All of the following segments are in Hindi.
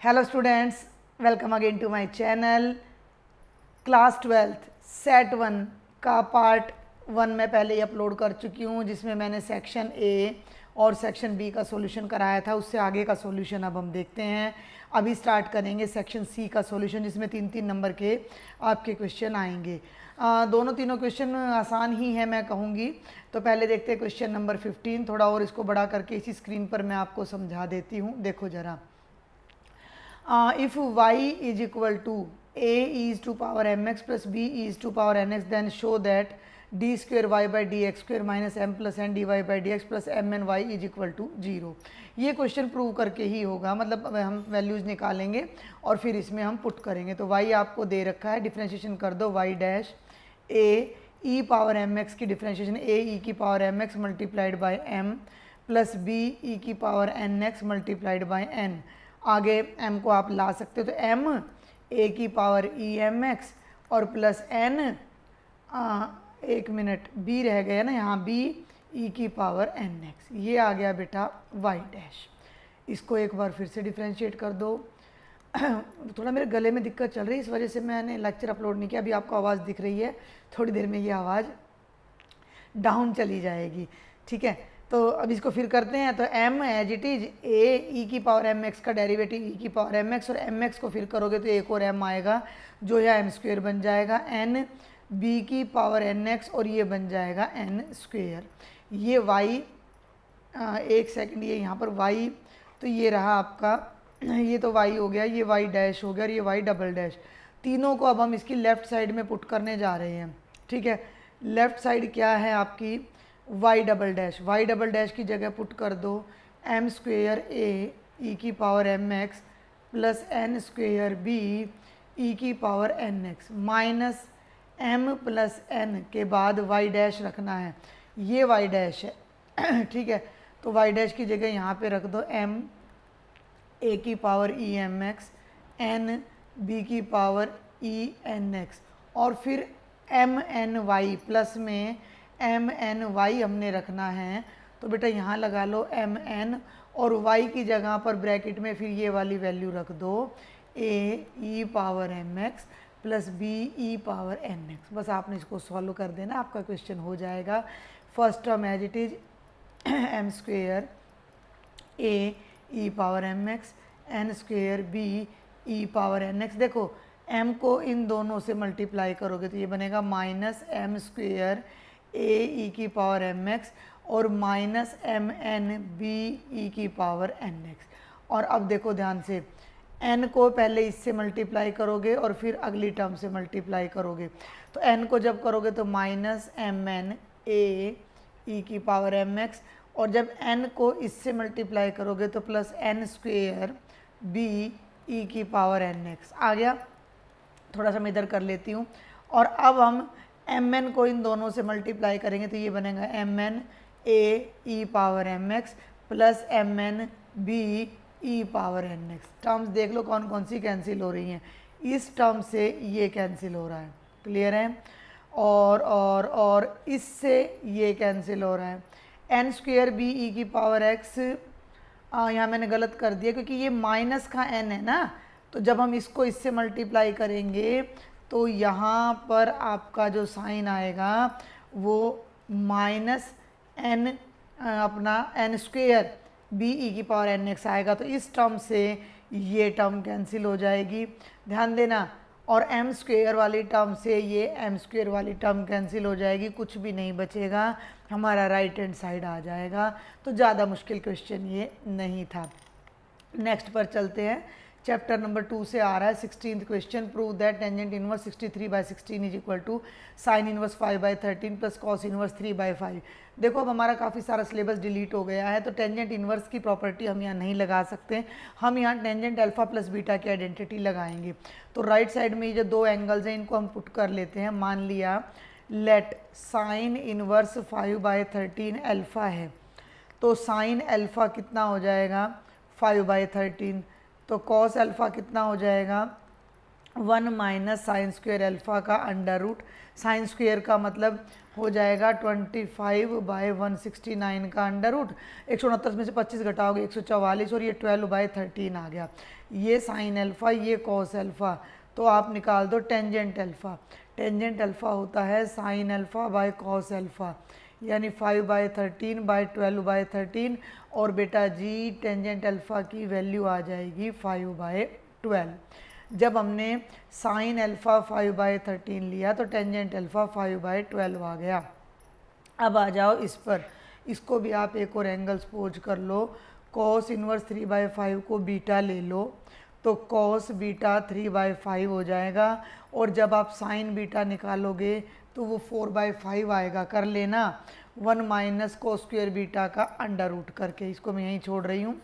Hello students, welcome again to my channel. Class 12th set 1 का पार्ट 1 मैं पहले ही अपलोड कर चुकी हूँ, जिसमें मैंने सेक्शन ए और सेक्शन बी का सॉल्यूशन कराया था। उससे आगे का सॉल्यूशन अब हम देखते हैं। अभी स्टार्ट करेंगे सेक्शन सी का सॉल्यूशन, जिसमें 3-3 नंबर के आपके क्वेश्चन आएंगे। दोनों तीनों क्वेश्चन आसान ही है मैं कहूँगी। तो पहले देखते हैं क्वेश्चन नंबर 15। थोड़ा और इसको बड़ा करके इसी स्क्रीन पर मैं आपको समझा देती हूँ। देखो ज़रा, if y is equal to a is to power mx plus b is to power nx, then show that d square y by dx square minus m plus n dy by dx plus m n y is equal to 0। ये क्वेश्चन प्रूव करके ही होगा, मतलब हम वैल्यूज़ निकालेंगे और फिर इसमें हम पुट करेंगे। तो y आपको दे रखा है, डिफ्रेंशिएशन कर दो y dash a e power mx की डिफ्रेंशिएशन a e की power mx multiplied by m plus b e की power nx multiplied by n। आगे m को आप ला सकते हो, तो m a की पावर ई एम एक्स और प्लस n, एक मिनट b रह गया ना यहाँ, b e की पावर n x। ये आ गया बेटा y डैश। इसको एक बार फिर से डिफ्रेंशिएट कर दो। थोड़ा मेरे गले में दिक्कत चल रही है, इस वजह से मैंने लेक्चर अपलोड नहीं किया। अभी आपको आवाज़ दिख रही है, थोड़ी देर में ये आवाज़ डाउन चली जाएगी, ठीक है। तो अब इसको फिर करते हैं। तो m as it is a e की पावर एम एक्स का डेरिवेटिव e की पावर एम एक्स, और एम एक्स को फिर करोगे तो एक और m आएगा जो यह एम स्क्वेयर बन जाएगा, n b की पावर एन एक्स और ये बन जाएगा n स्क्वेयर। ये y, एक सेकंड, ये यहाँ पर y, तो ये रहा आपका, ये तो y हो गया, ये y डैश हो गया और ये y डबल डैश। तीनों को अब हम इसकी लेफ़्ट साइड में पुट करने जा रहे हैं, ठीक है। लेफ़्ट साइड क्या है आपकी, y डबल डैश की जगह पुट कर दो m स्क्वेयर a e की power M X plus n square b e की power N X minus m plus n के बाद y डैश रखना है। ये y डैश है, ठीक है। तो y डैश की जगह यहाँ पे रख दो m a की power E M X n b की पावर ई एन एक्स और फिर m n y प्लस में एम एन वाई हमने रखना है। तो बेटा यहाँ लगा लो एम एन और y की जगह पर ब्रैकेट में फिर ये वाली वैल्यू रख दो, a e power M X plus b e power N X. बस आपने इसको सॉल्व कर देना, आपका क्वेश्चन हो जाएगा। First term as it is M square a e power M X N square b e power N X. देखो m को इन दोनों से मल्टीप्लाई करोगे तो ये बनेगा minus M square a e की पावर एम एक्स और minus M N B E की पावर एन एक्स। और अब देखो ध्यान से, n को पहले इससे मल्टीप्लाई करोगे और फिर अगली टर्म से मल्टीप्लाई करोगे। तो n को जब करोगे तो माइनस एम एन ए ई की पावर एम एक्स, और जब n को इससे मल्टीप्लाई करोगे तो plus n square B E की पावर एन एक्स आ गया। थोड़ा सा मैं इधर कर लेती हूँ। और अब हम एम एन को इन दोनों से मल्टीप्लाई करेंगे तो ये बनेगा M N A E power M X plus M N B E power N X. Terms देख लो कौन कौन सी कैंसिल हो रही हैं। इस टर्म से ये कैंसिल हो रहा है, क्लियर है। और इससे ये कैंसिल हो रहा है। एन स्क्वेयर बी ई की पावर एक्स, यहाँ मैंने गलत कर दिया क्योंकि ये माइनस का n है ना, तो जब हम इसको इससे मल्टीप्लाई करेंगे तो यहाँ पर आपका जो साइन आएगा वो माइनस n अपना n स्क्वेयर बी ई की पावर एन एक्स आएगा। तो इस टर्म से ये टर्म कैंसिल हो जाएगी, ध्यान देना। और m स्क्वेयर वाली टर्म से ये m स्क्वेयर वाली टर्म कैंसिल हो जाएगी, कुछ भी नहीं बचेगा, हमारा राइट हैंड साइड आ जाएगा। तो ज़्यादा मुश्किल क्वेश्चन ये नहीं था। नेक्स्ट पर चलते हैं। चैप्टर नंबर 2 से आ रहा है 16th question. Prove that tangent inverse 63/16 is equal to sine inverse 5/13 plus cos inverse 3/5। देखो अब हमारा काफ़ी सारा सिलेबस डिलीट हो गया है, तो टेंजेंट इनवर्स की प्रॉपर्टी हम यहाँ नहीं लगा सकते। हम यहाँ टेंजेंट अल्फा प्लस बीटा की आइडेंटिटी लगाएंगे। तो राइट साइड में ये जो दो एंगल्स हैं इनको हम पुट कर लेते हैं। मान लिया लेट साइन इनवर्स 5/13 अल्फ़ा है, तो साइन अल्फ़ा कितना हो जाएगा 5/13। तो कॉस अल्फ़ा कितना हो जाएगा 1 माइनस साइन स्क्वेयर अल्फ़ा का अंडर रूट, साइन स्क्वेयर का मतलब हो जाएगा 25/169 का अंडर रूट, 169 में से 25 घटाओगे 144 और ये 12/13 आ गया। ये साइन अल्फ़ा, ये कॉस अल्फ़ा, तो आप निकाल दो टेंजेंट अल्फ़ा। टेंजेंट अल्फ़ा होता है sine alpha by cos alpha, यानी 5/13/12/13, और बेटा जी टेंजेंट अल्फ़ा की वैल्यू आ जाएगी 5/12। जब हमने साइन अल्फ़ा 5/13 लिया तो टेंजेंट अल्फ़ा 5/12 आ गया। अब आ जाओ इस पर, इसको भी आप एक और एंगल सपोज कर लो। कॉस इनवर्स 3/5 को बीटा ले लो तो कॉस बीटा 3/5 हो जाएगा, और जब आप साइन बीटा निकालोगे तो वो 4/5 आएगा। कर लेना 1 माइनस कोस स्क्वेयर बीटा का अंडर रूट करके, इसको मैं यहीं छोड़ रही हूँ।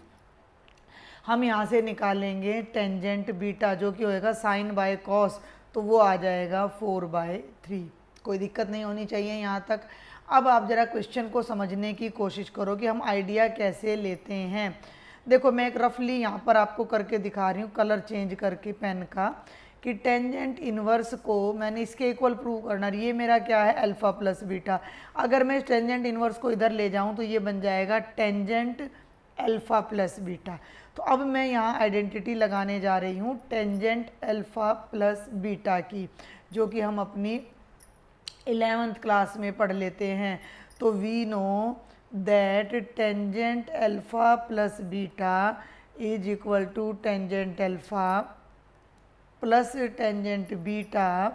हम यहाँ से निकालेंगे टेंजेंट बीटा जो कि होएगा साइन बाय कॉस, तो वो आ जाएगा 4/3। कोई दिक्कत नहीं होनी चाहिए यहाँ तक। अब आप ज़रा क्वेश्चन को समझने की कोशिश करो कि हम आइडिया कैसे लेते हैं। देखो मैं एक रफली यहाँ पर आपको करके दिखा रही हूँ, कलर चेंज करके पेन का, कि टेंजेंट इन्वर्स को मैंने इसके इक्वल प्रूव करना। ये मेरा क्या है, अल्फ़ा प्लस बीटा। अगर मैं इस टेंजेंट इन्वर्स को इधर ले जाऊँ तो ये बन जाएगा टेंजेंट अल्फ़ा प्लस बीटा। तो अब मैं यहाँ आइडेंटिटी लगाने जा रही हूँ टेंजेंट अल्फ़ा प्लस बीटा की, जो कि हम अपनी 11th क्लास में पढ़ लेते हैं। तो we know that tangent alpha plus beta is equal to tangent alpha plus tangent beta,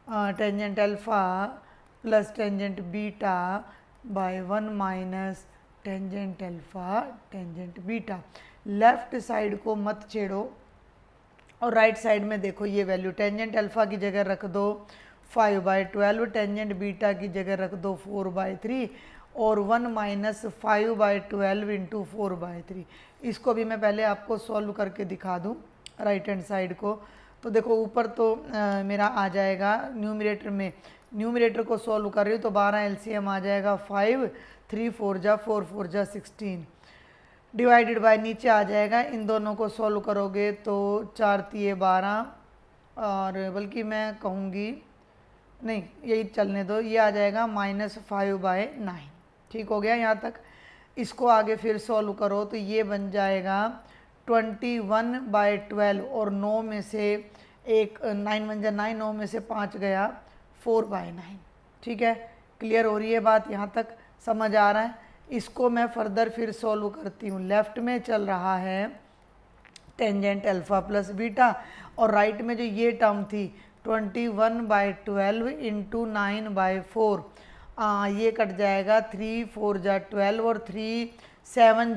tangent alpha plus tangent beta by 1 minus tangent alpha tangent beta. Left side को मत छेड़ो और राइट साइड में देखो ये वैल्यू, टेंजेंट अल्फ़ा की जगह रख दो 5/12, टेंजेंट बीटा की जगह रख दो 4/3, और 1 माइनस 5/12 इंटू 4/3। इसको भी मैं पहले आपको सॉल्व करके दिखा दूँ राइट हैंड साइड को। तो देखो ऊपर तो मेरा आ जाएगा न्यूमरेटर में, न्यूमरेटर को सॉल्व कर रही हूँ तो 12 एलसीएम आ जाएगा 5, 3 4 जा 4 4 जा 16, डिवाइडेड बाय नीचे आ जाएगा। इन दोनों को सॉल्व करोगे तो 4 3 12, और बल्कि मैं कहूँगी नहीं यही चलने दो, ये आ जाएगा -5/9। ठीक हो गया यहाँ तक। इसको आगे फिर सॉल्व करो तो ये बन जाएगा 21/12, और 9 में से एक 9 बन जा 9, 9 में से 5 गया 4/9। ठीक है, क्लियर हो रही है बात, यहाँ तक समझ आ रहा है। इसको मैं फर्दर फिर सॉल्व करती हूँ। लेफ्ट में चल रहा है टेंजेंट अल्फ़ा प्लस बीटा, और राइट में जो ये टर्म थी 21/12 इंटू 9/4, ये कट जाएगा 3 4 जा 12 और 3 7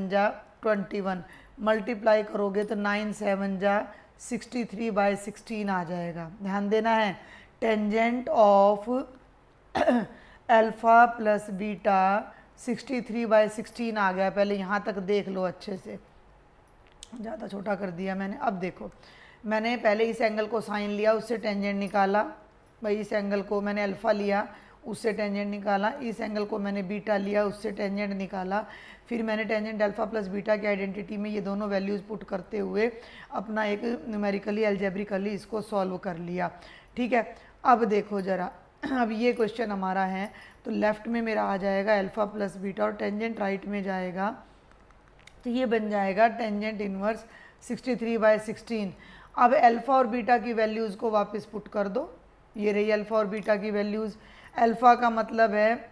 जा 21, मल्टीप्लाई करोगे तो 9 7 जा 63/16 आ जाएगा। ध्यान देना है, tangent of alpha plus beta 63/16 आ गया। पहले यहाँ तक देख लो अच्छे से, ज़्यादा छोटा कर दिया मैंने। अब देखो मैंने पहले इस एंगल को साइन लिया, उससे टेंजेंट निकाला, भाई इस एंगल को मैंने अल्फ़ा लिया, उससे टेंजेंट निकाला, इस एंगल को मैंने बीटा लिया, उससे टेंजेंट निकाला, फिर मैंने टेंजेंट अल्फ़ा प्लस बीटा की आइडेंटिटी में ये दोनों वैल्यूज़ पुट करते हुए अपना एक न्यूमेरिकली अलजेब्रिकली इसको सॉल्व कर लिया। ठीक है, अब देखो ज़रा, अब ये क्वेश्चन हमारा है, तो लेफ़्ट में मेरा आ जाएगा अल्फ़ा प्लस बीटा और टेंजेंट राइट में जाएगा, तो ये बन जाएगा टेंजेंट इनवर्स 63/16। अब अल्फ़ा और बीटा की वैल्यूज़ को वापस पुट कर दो, ये रही अल्फ़ा और बीटा की वैल्यूज़। अल्फ़ा का मतलब है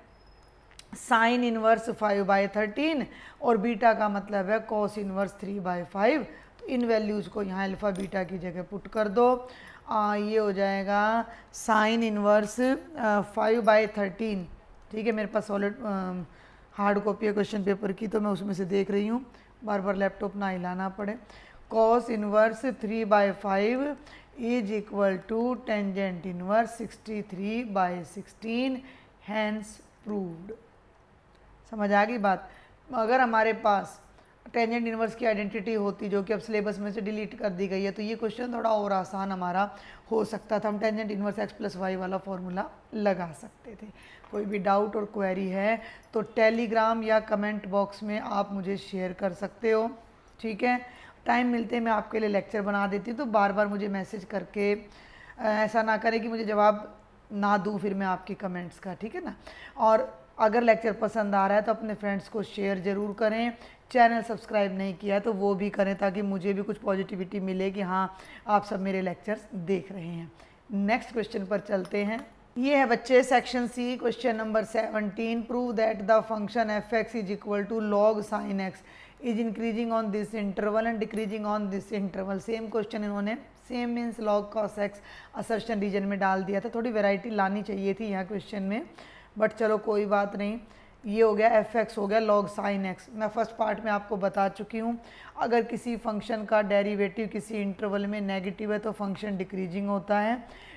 साइन इनवर्स 5/13 और बीटा का मतलब है कॉस इनवर्स 3/5। तो इन वैल्यूज़ को यहाँ अल्फ़ा बीटा की जगह पुट कर दो। ये हो जाएगा साइन इनवर्स 5/13। ठीक है, मेरे पास सॉलिड हार्ड कॉपी है क्वेश्चन पेपर की, तो मैं उसमें से देख रही हूँ, बार बार लैपटॉप ना हिलाना पड़े। Cos inverse 3/5 is equal to tangent inverse 63/16, hence proved. समझ आ गई बात। अगर हमारे पास टेंजेंट इनवर्स की आइडेंटिटी होती जो कि अब सिलेबस में से डिलीट कर दी गई है, तो ये क्वेश्चन थोड़ा और आसान हमारा हो सकता था, हम टेंजेंट इनवर्स x + y वाला फॉर्मूला लगा सकते थे। कोई भी डाउट और क्वेरी है तो टेलीग्राम या कमेंट बॉक्स में आप मुझे शेयर कर सकते हो। ठीक है, टाइम मिलते मैं आपके लिए लेक्चर बना देती हूँ, तो बार बार मुझे मैसेज करके ऐसा ना करें कि मुझे जवाब ना दूँ फिर मैं आपके कमेंट्स का, ठीक है ना। और अगर लेक्चर पसंद आ रहा है तो अपने फ्रेंड्स को शेयर ज़रूर करें। चैनल सब्सक्राइब नहीं किया है तो वो भी करें, ताकि मुझे भी कुछ पॉजिटिविटी मिले कि हाँ आप सब मेरे लेक्चर्स देख रहे हैं। नेक्स्ट क्वेश्चन पर चलते हैं। ये है बच्चे section C, question number 17। Prove that the function f x is equal to log sine x is increasing on this interval and decreasing on this interval. Same question इन्होंने same means log cos x assertion reason में डाल दिया था। थोड़ी वेराइटी लानी चाहिए थी यहाँ क्वेश्चन में, बट चलो कोई बात नहीं। ये हो गया एफ एक्स, हो गया लॉग साइन एक्स। मैं फर्स्ट पार्ट में आपको बता चुकी हूँ, अगर किसी फंक्शन का डेरिवेटिव किसी इंटरवल में नेगेटिव है तो फंक्शन डिक्रीजिंग होता है,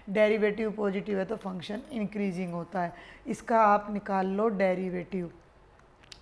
डेरिवेटिव पॉजिटिव है तो फंक्शन इंक्रीजिंग होता है। इसका आप निकाल लो डेरिवेटिव।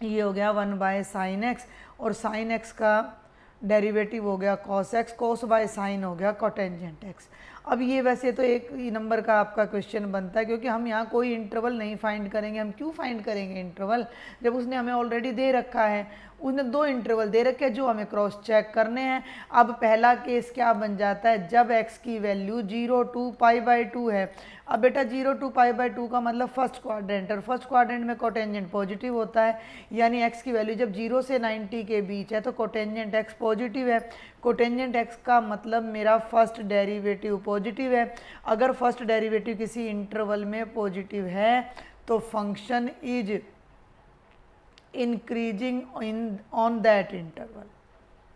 ये हो गया 1/sin x, और साइन एक्स का डेरिवेटिव हो गया cos x, cos by sine हो गया कोटेंजेंट x। अब ये वैसे तो एक ही नंबर का आपका क्वेश्चन बनता है, क्योंकि हम यहाँ कोई इंटरवल नहीं फाइंड करेंगे। हम क्यों फाइंड करेंगे इंटरवल, जब उसने हमें ऑलरेडी दे रखा है। उसने 2 इंटरवल दे रखे हैं जो हमें क्रॉस चेक करने हैं। अब पहला केस क्या बन जाता है, जब x की वैल्यू 0 to π/2 है। अब बेटा 0 to π/2 का मतलब फर्स्ट क्वाड्रेंट, और फर्स्ट क्वाड्रेंट में कोटेंजेंट पॉजिटिव होता है, यानी x की वैल्यू जब 0 से 90 के बीच है तो कोटेंजेंट x पॉजिटिव है। कोटेंजेंट x का मतलब मेरा फर्स्ट डेरिवेटिव पॉजिटिव है। अगर फर्स्ट डेरिवेटिव किसी इंटरवल में पॉजिटिव है तो function is increasing in on that interval.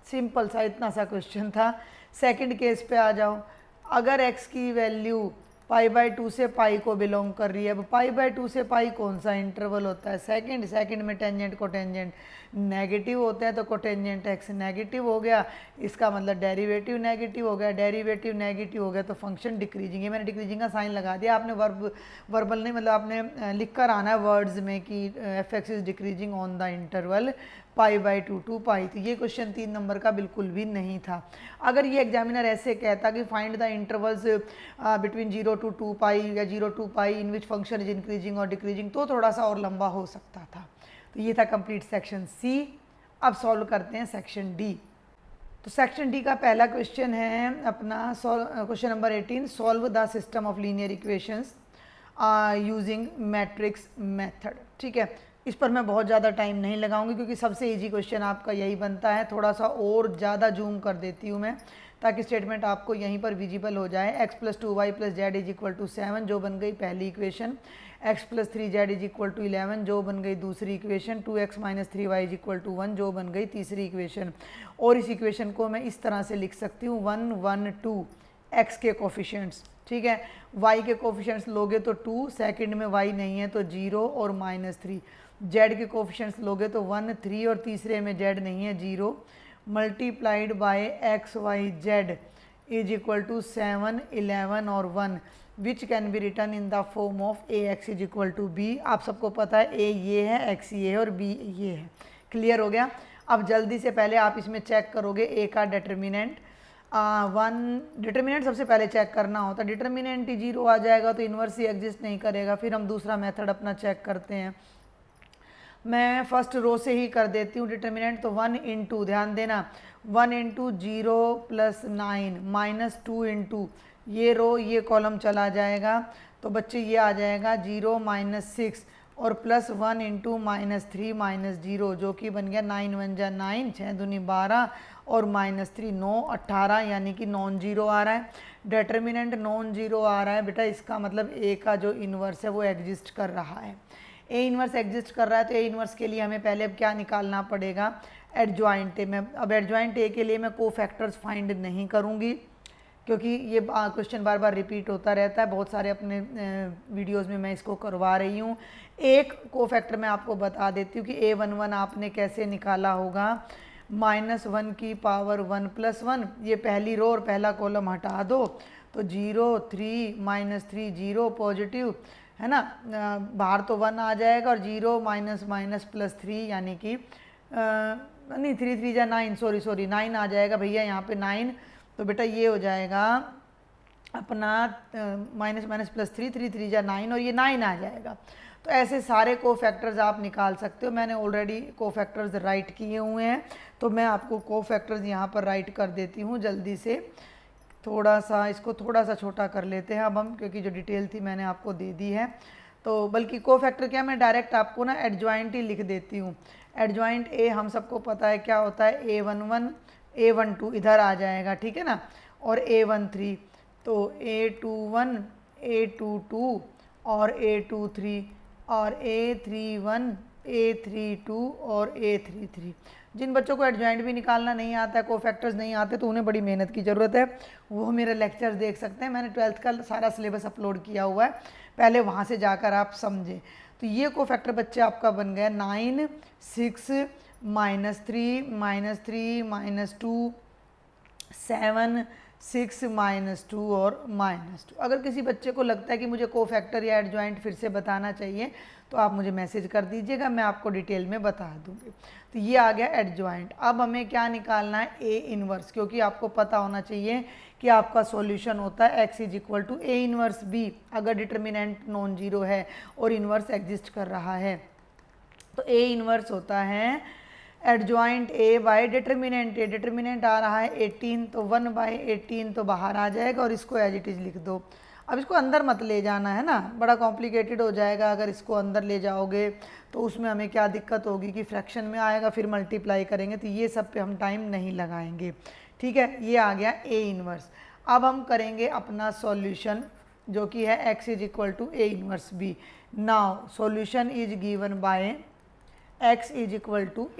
Simple सा इतना सा क्वेश्चन था। सेकंड केस पे आ जाओ। अगर x की वैल्यू π/2 से पाई को बिलोंग कर रही है। अब π/2 से पाई कौन सा इंटरवल होता है, सेकंड। सेकंड में टेंजेंट कोटेंजेंट नेगेटिव होता है तो कोटेंजेंट x नेगेटिव हो गया, इसका मतलब डेरिवेटिव नेगेटिव हो गया। डेरिवेटिव नेगेटिव हो गया तो फंक्शन डिक्रीजिंग है। मैंने डिक्रीजिंग का साइन लगा दिया, आपने वर्बल नहीं, मतलब आपने लिख कर आना है वर्ड्स में कि f x is decreasing on the interval π/2 to pi. तो ये क्वेश्चन 3 नंबर का बिल्कुल भी नहीं था। अगर ये एग्जामिनर ऐसे कहता कि find the intervals between 0 to 2 पाई या 0 to pi in which function is increasing और डिक्रीजिंग, तो थोड़ा सा और लंबा हो सकता था। तो ये था कंप्लीट सेक्शन सी। अब सॉल्व करते हैं सेक्शन डी। तो सेक्शन डी का पहला क्वेश्चन है अपना question number 18। Solve the system of linear equations using matrix method. ठीक है, इस पर मैं बहुत ज़्यादा टाइम नहीं लगाऊंगी क्योंकि सबसे इजी क्वेश्चन आपका यही बनता है। थोड़ा सा और ज़्यादा जूम कर देती हूँ मैं, ताकि स्टेटमेंट आपको यहीं पर विजिबल हो जाए। x + 2y + z = 7 जो बन गई पहली इक्वेशन, x + 3z = 11 जो बन गई दूसरी इक्वेशन, 2x - 3y = 1 जो बन गई तीसरी इक्वेशन। और इस इक्वेशन को मैं इस तरह से लिख सकती हूँ 1 1 2 x के कोफिशिएंट्स। ठीक है, y के कोफिशिएंट्स लोगे तो 2, सेकंड में y नहीं है तो 0 और -3। z के कोफिशिएंट्स लोगे तो 1 3 और तीसरे में z नहीं है 0, multiplied by x y z = 7 11 और 1 which can be return in the form of ax = b। आप सबको पता है a ये है, x ये है और b ये है। क्लियर हो गया। अब जल्दी से पहले आप इसमें चेक करोगे a का डिटर्मिनेंट। 1 डिटर्मिनेंट सबसे पहले चेक करना होता है। डिटर्मिनेंट ही 0 आ जाएगा तो इन्वर्स ही एग्जिस्ट नहीं करेगा। फिर हम दूसरा मेथड अपना चेक करते हैं। मैं फर्स्ट रो से ही कर देती हूँ डिटर्मिनेंट। तो 1 × ध्यान देना 1 × 0 + 9 -2 × ये रो ये कॉलम चला जाएगा तो बच्चे ये आ जाएगा 0 - 6 और +1 × -3 - 0 जो कि बन गया 9 1 जा 9 6 दूनी 12 और -3 9 18 यानी कि नॉन जीरो आ रहा है। डिटर्मिनेंट नॉन जीरो आ रहा है बेटा, इसका मतलब ए का जो इन्वर्स है वो एग्जिस्ट कर रहा है। ए इन्वर्स एग्जिस्ट कर रहा है तो ए इन्वर्स के लिए हमें पहले अब क्या निकालना पड़ेगा, एडजॉइंट ए। मैं अब एडजॉइंट ए के लिए मैं कोफैक्टर्स फाइंड नहीं करूँगी क्योंकि ये क्वेश्चन बार बार रिपीट होता रहता है। बहुत सारे अपने वीडियोस में मैं इसको करवा रही हूँ। एक कोफैक्टर मैं आपको बता देती हूँ कि a11 आपने कैसे निकाला होगा। -1 की पावर 1 + 1, ये पहली रो और पहला कॉलम हटा दो तो 0 3 -3 0 पॉजिटिव है ना, बाहर तो 1 आ जाएगा और 0 - +3 यानी कि नहीं 3 3 जा 9 सॉरी 9 आ जाएगा भैया यहाँ पे 9। तो बेटा ये हो जाएगा अपना -+ 3 3 3 जा 9 और ये 9 आ जाएगा। तो ऐसे सारे कोफैक्टर्स आप निकाल सकते हो। मैंने ऑलरेडी कोफैक्टर्स राइट किए हुए हैं, तो मैं आपको कोफैक्टर्स यहाँ पर राइट कर देती हूँ जल्दी से। थोड़ा सा इसको थोड़ा सा छोटा कर लेते हैं अब हम, क्योंकि जो डिटेल थी मैंने आपको दे दी है। तो बल्कि कोफैक्टर क्या, मैं डायरेक्ट आपको ना एडजॉइंट ही लिख देती हूँ। एडजॉइंट ए हम सबको पता है क्या होता है, A11 A12 इधर आ जाएगा, ठीक है ना, और A13, तो A21 A22 और A23 और A31 A32 और A33। जिन बच्चों को एडजॉइंट भी निकालना नहीं आता है, कोफैक्टर्स नहीं आते, तो उन्हें बड़ी मेहनत की ज़रूरत है। वो मेरे लेक्चर देख सकते हैं, मैंने 12th का सारा सिलेबस अपलोड किया हुआ है, पहले वहाँ से जाकर आप समझें। तो ये कोफैक्टर बच्चे आपका बन गया 9 6 -3 -2 7 6 -2 और -2। अगर किसी बच्चे को लगता है कि मुझे कोफैक्टर या एडजॉइंट फिर से बताना चाहिए, तो आप मुझे मैसेज कर दीजिएगा, मैं आपको डिटेल में बता दूंगी। तो ये आ गया एडजॉइंट। अब हमें क्या निकालना है, ए इनवर्स, क्योंकि आपको पता होना चाहिए कि आपका सॉल्यूशन होता है x = A इनवर्स b, अगर डिटर्मिनेंट नॉन जीरो है और इनवर्स एग्जिस्ट कर रहा है। तो ए इनवर्स होता है adjoint A by determinant A. Determinant आ रहा है 18, तो 1/18 तो बाहर आ जाएगा, और इसको एज इट इज़ लिख दो। अब इसको अंदर मत ले जाना है ना, बड़ा कॉम्प्लिकेटेड हो जाएगा अगर इसको अंदर ले जाओगे, तो उसमें हमें क्या दिक्कत होगी कि फ्रैक्शन में आएगा, फिर मल्टीप्लाई करेंगे, तो ये सब पे हम टाइम नहीं लगाएंगे, ठीक है। ये आ गया ए इनवर्स। अब हम करेंगे अपना सॉल्यूशन, जो कि है x = A inverse b। Now solution is given by x =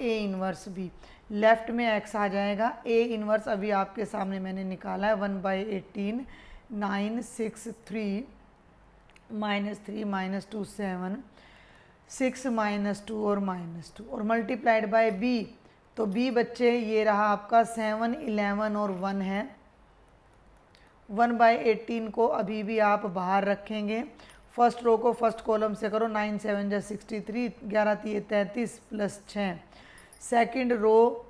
A inverse b। Left में x आ जाएगा, A इनवर्स अभी आपके सामने मैंने निकाला है 1/18 9 6 3 -3 -2 7 6 -2 और -2 और मल्टीप्लाइड बाय b। तो b बच्चे ये रहा आपका 7 11 और 1 है। 1/18 को अभी भी आप बाहर रखेंगे, फर्स्ट रो को फर्स्ट कॉलम से करो, 9 7 जा 63 11 3 33 प्लस 6। सेकंड रो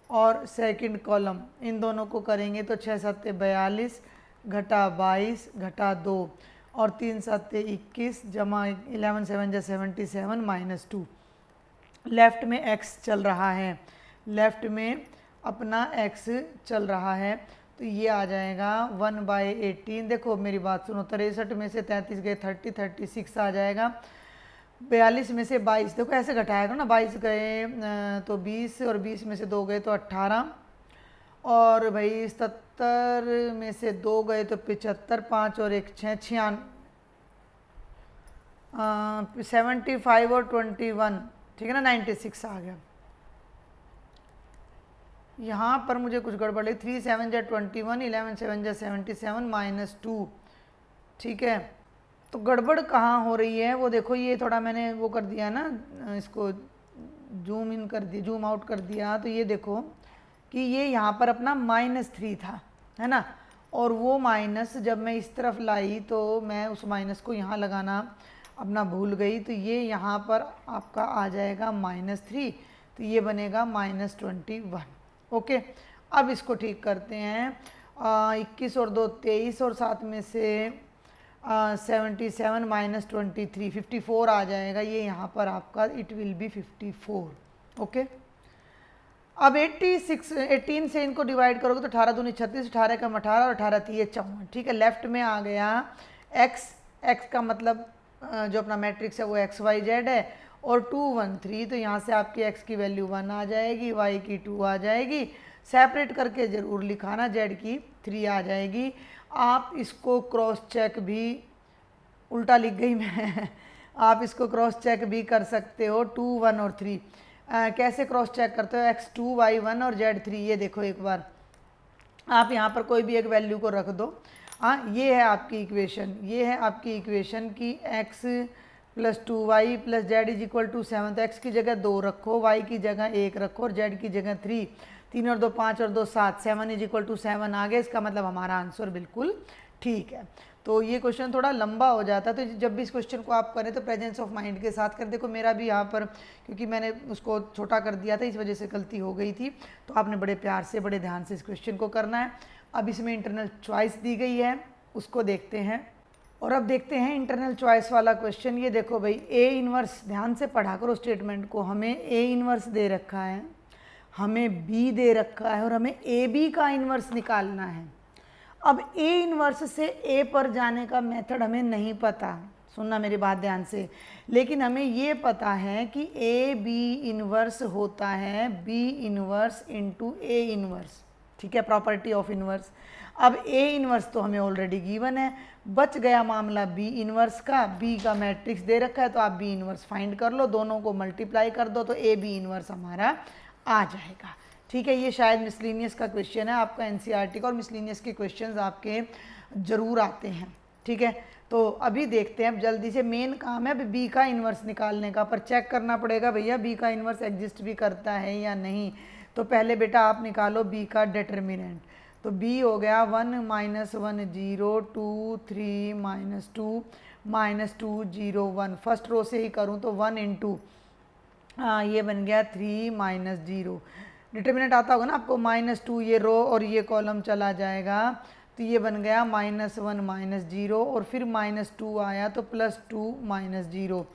और सेकंड कॉलम इन दोनों को करेंगे तो 6 7 42 घटा 22 घटा 2 और 3 7 21 जमा 11 7 जा 77 -2। लेफ्ट में x चल रहा है, लेफ्ट में अपना x चल रहा है, तो ये आ जाएगा 1/18। देखो मेरी बात सुनो, 63 में से 33 गए 30 36 आ जाएगा, 42 में से 22, देखो ऐसे घटाएगा ना, 22 गए तो 20 और 20 में से 2 गए तो 18 और भाई 77 में से 2 गए तो 75, 5 और 1 6 75 और 21, ठीक है ना, 96 आ गया। यहाँ पर मुझे कुछ गड़बड़ है, 3 7 जा 21 11 7 जा 77 -2, ठीक है। तो गड़बड़ कहाँ हो रही है वो देखो, ये थोड़ा मैंने वो कर दिया ना, इसको जूम इन कर दिया, जूम आउट कर दिया, तो ये देखो कि ये यहाँ पर अपना -3 था, है ना, और वो माइनस जब मैं इस तरफ लाई तो मैं उस माइनस को यहाँ लगाना अपना भूल गई, तो ये यहाँ पर आपका आ जाएगा -3, तो ये बनेगा -21। ओके, अब इसको ठीक करते हैं। 21 और 2 23 और 7 में से 77 -23 54 आ जाएगा, ये यहाँ पर आपका इट विल बी 54। ओके, अब 18 से इनको डिवाइड करोगे तो 18 दूनी 36, 18 का 18 और 18 3 54, ठीक है। लेफ्ट में आ गया x का मतलब जो अपना मैट्रिक्स है वो XYZ है, और 2 1 3, तो यहाँ से आपकी x की वैल्यू 1 आ जाएगी, y की 2 आ जाएगी, सेपरेट करके ज़रूर लिखाना, z की 3 आ जाएगी। आप इसको क्रॉस चेक भी, उल्टा लिख गई मैं आप इसको क्रॉस चेक भी कर सकते हो, 2 1 और 3। कैसे क्रॉस चेक करते हो, x2 y1 और z3, ये देखो एक बार आप यहाँ पर कोई भी एक वैल्यू को रख दो। हाँ, ये है आपकी इक्वेशन, ये है आपकी इक्वेशन की x + 2y + z = 7, तो x की जगह 2 रखो, y की जगह 1 रखो और z की जगह 3, 3 और 2 5 और 2 7, 7 = 7 आ गया। इसका मतलब हमारा आंसर बिल्कुल ठीक है। तो ये क्वेश्चन थोड़ा लंबा हो जाता है, तो जब भी इस क्वेश्चन को आप करें तो प्रेजेंस ऑफ माइंड के साथ करें। देखो मेरा भी यहाँ पर, क्योंकि मैंने उसको छोटा कर दिया था, इस वजह से गलती हो गई थी, तो आपने बड़े प्यार से बड़े ध्यान से इस क्वेश्चन को करना है। अब इसमें इंटरनल चॉइस दी गई है, उसको देखते हैं। और अब देखते हैं इंटरनल चॉइस वाला क्वेश्चन। ये देखो भाई, ए इनवर्स, ध्यान से पढ़ा करो स्टेटमेंट को। हमें ए इनवर्स दे रखा है, हमें बी दे रखा है और हमें ए बी का इनवर्स निकालना है। अब ए इनवर्स से ए पर जाने का मेथड हमें नहीं पता, सुनना मेरी बात ध्यान से, लेकिन हमें ये पता है कि ए बी इनवर्स होता है B inverse into A inverse. ठीक है, प्रॉपर्टी ऑफ इनवर्स। अब ए इनवर्स तो हमें ऑलरेडी गिवन है, बच गया मामला बी इनवर्स का। बी का मैट्रिक्स दे रखा है तो आप बी इनवर्स फाइंड कर लो, दोनों को मल्टीप्लाई कर दो तो ए बी इनवर्स हमारा आ जाएगा। ठीक है, ये शायद मिसलिनियस का क्वेश्चन है आपका, एनसीईआरटी का, और मिसलिनियस के क्वेश्चंस आपके ज़रूर आते हैं। ठीक है, तो अभी देखते हैं, अब जल्दी से मेन काम है बी का इन्वर्स निकालने का, पर चेक करना पड़ेगा भैया बी का इन्वर्स एग्जिस्ट भी करता है या नहीं। तो पहले बेटा आप निकालो बी का डिटर्मिनेंट। तो बी हो गया 1 -1 0 2 3 -2 -2 0 1। फर्स्ट रो से ही करूँ तो 1 इंटू ये बन गया 3 -0। डिटर्मिनेंट आता होगा ना आपको, -2, ये रो और ये कॉलम चला जाएगा तो ये बन गया -1 -0 और फिर -2 आया तो +2 -0,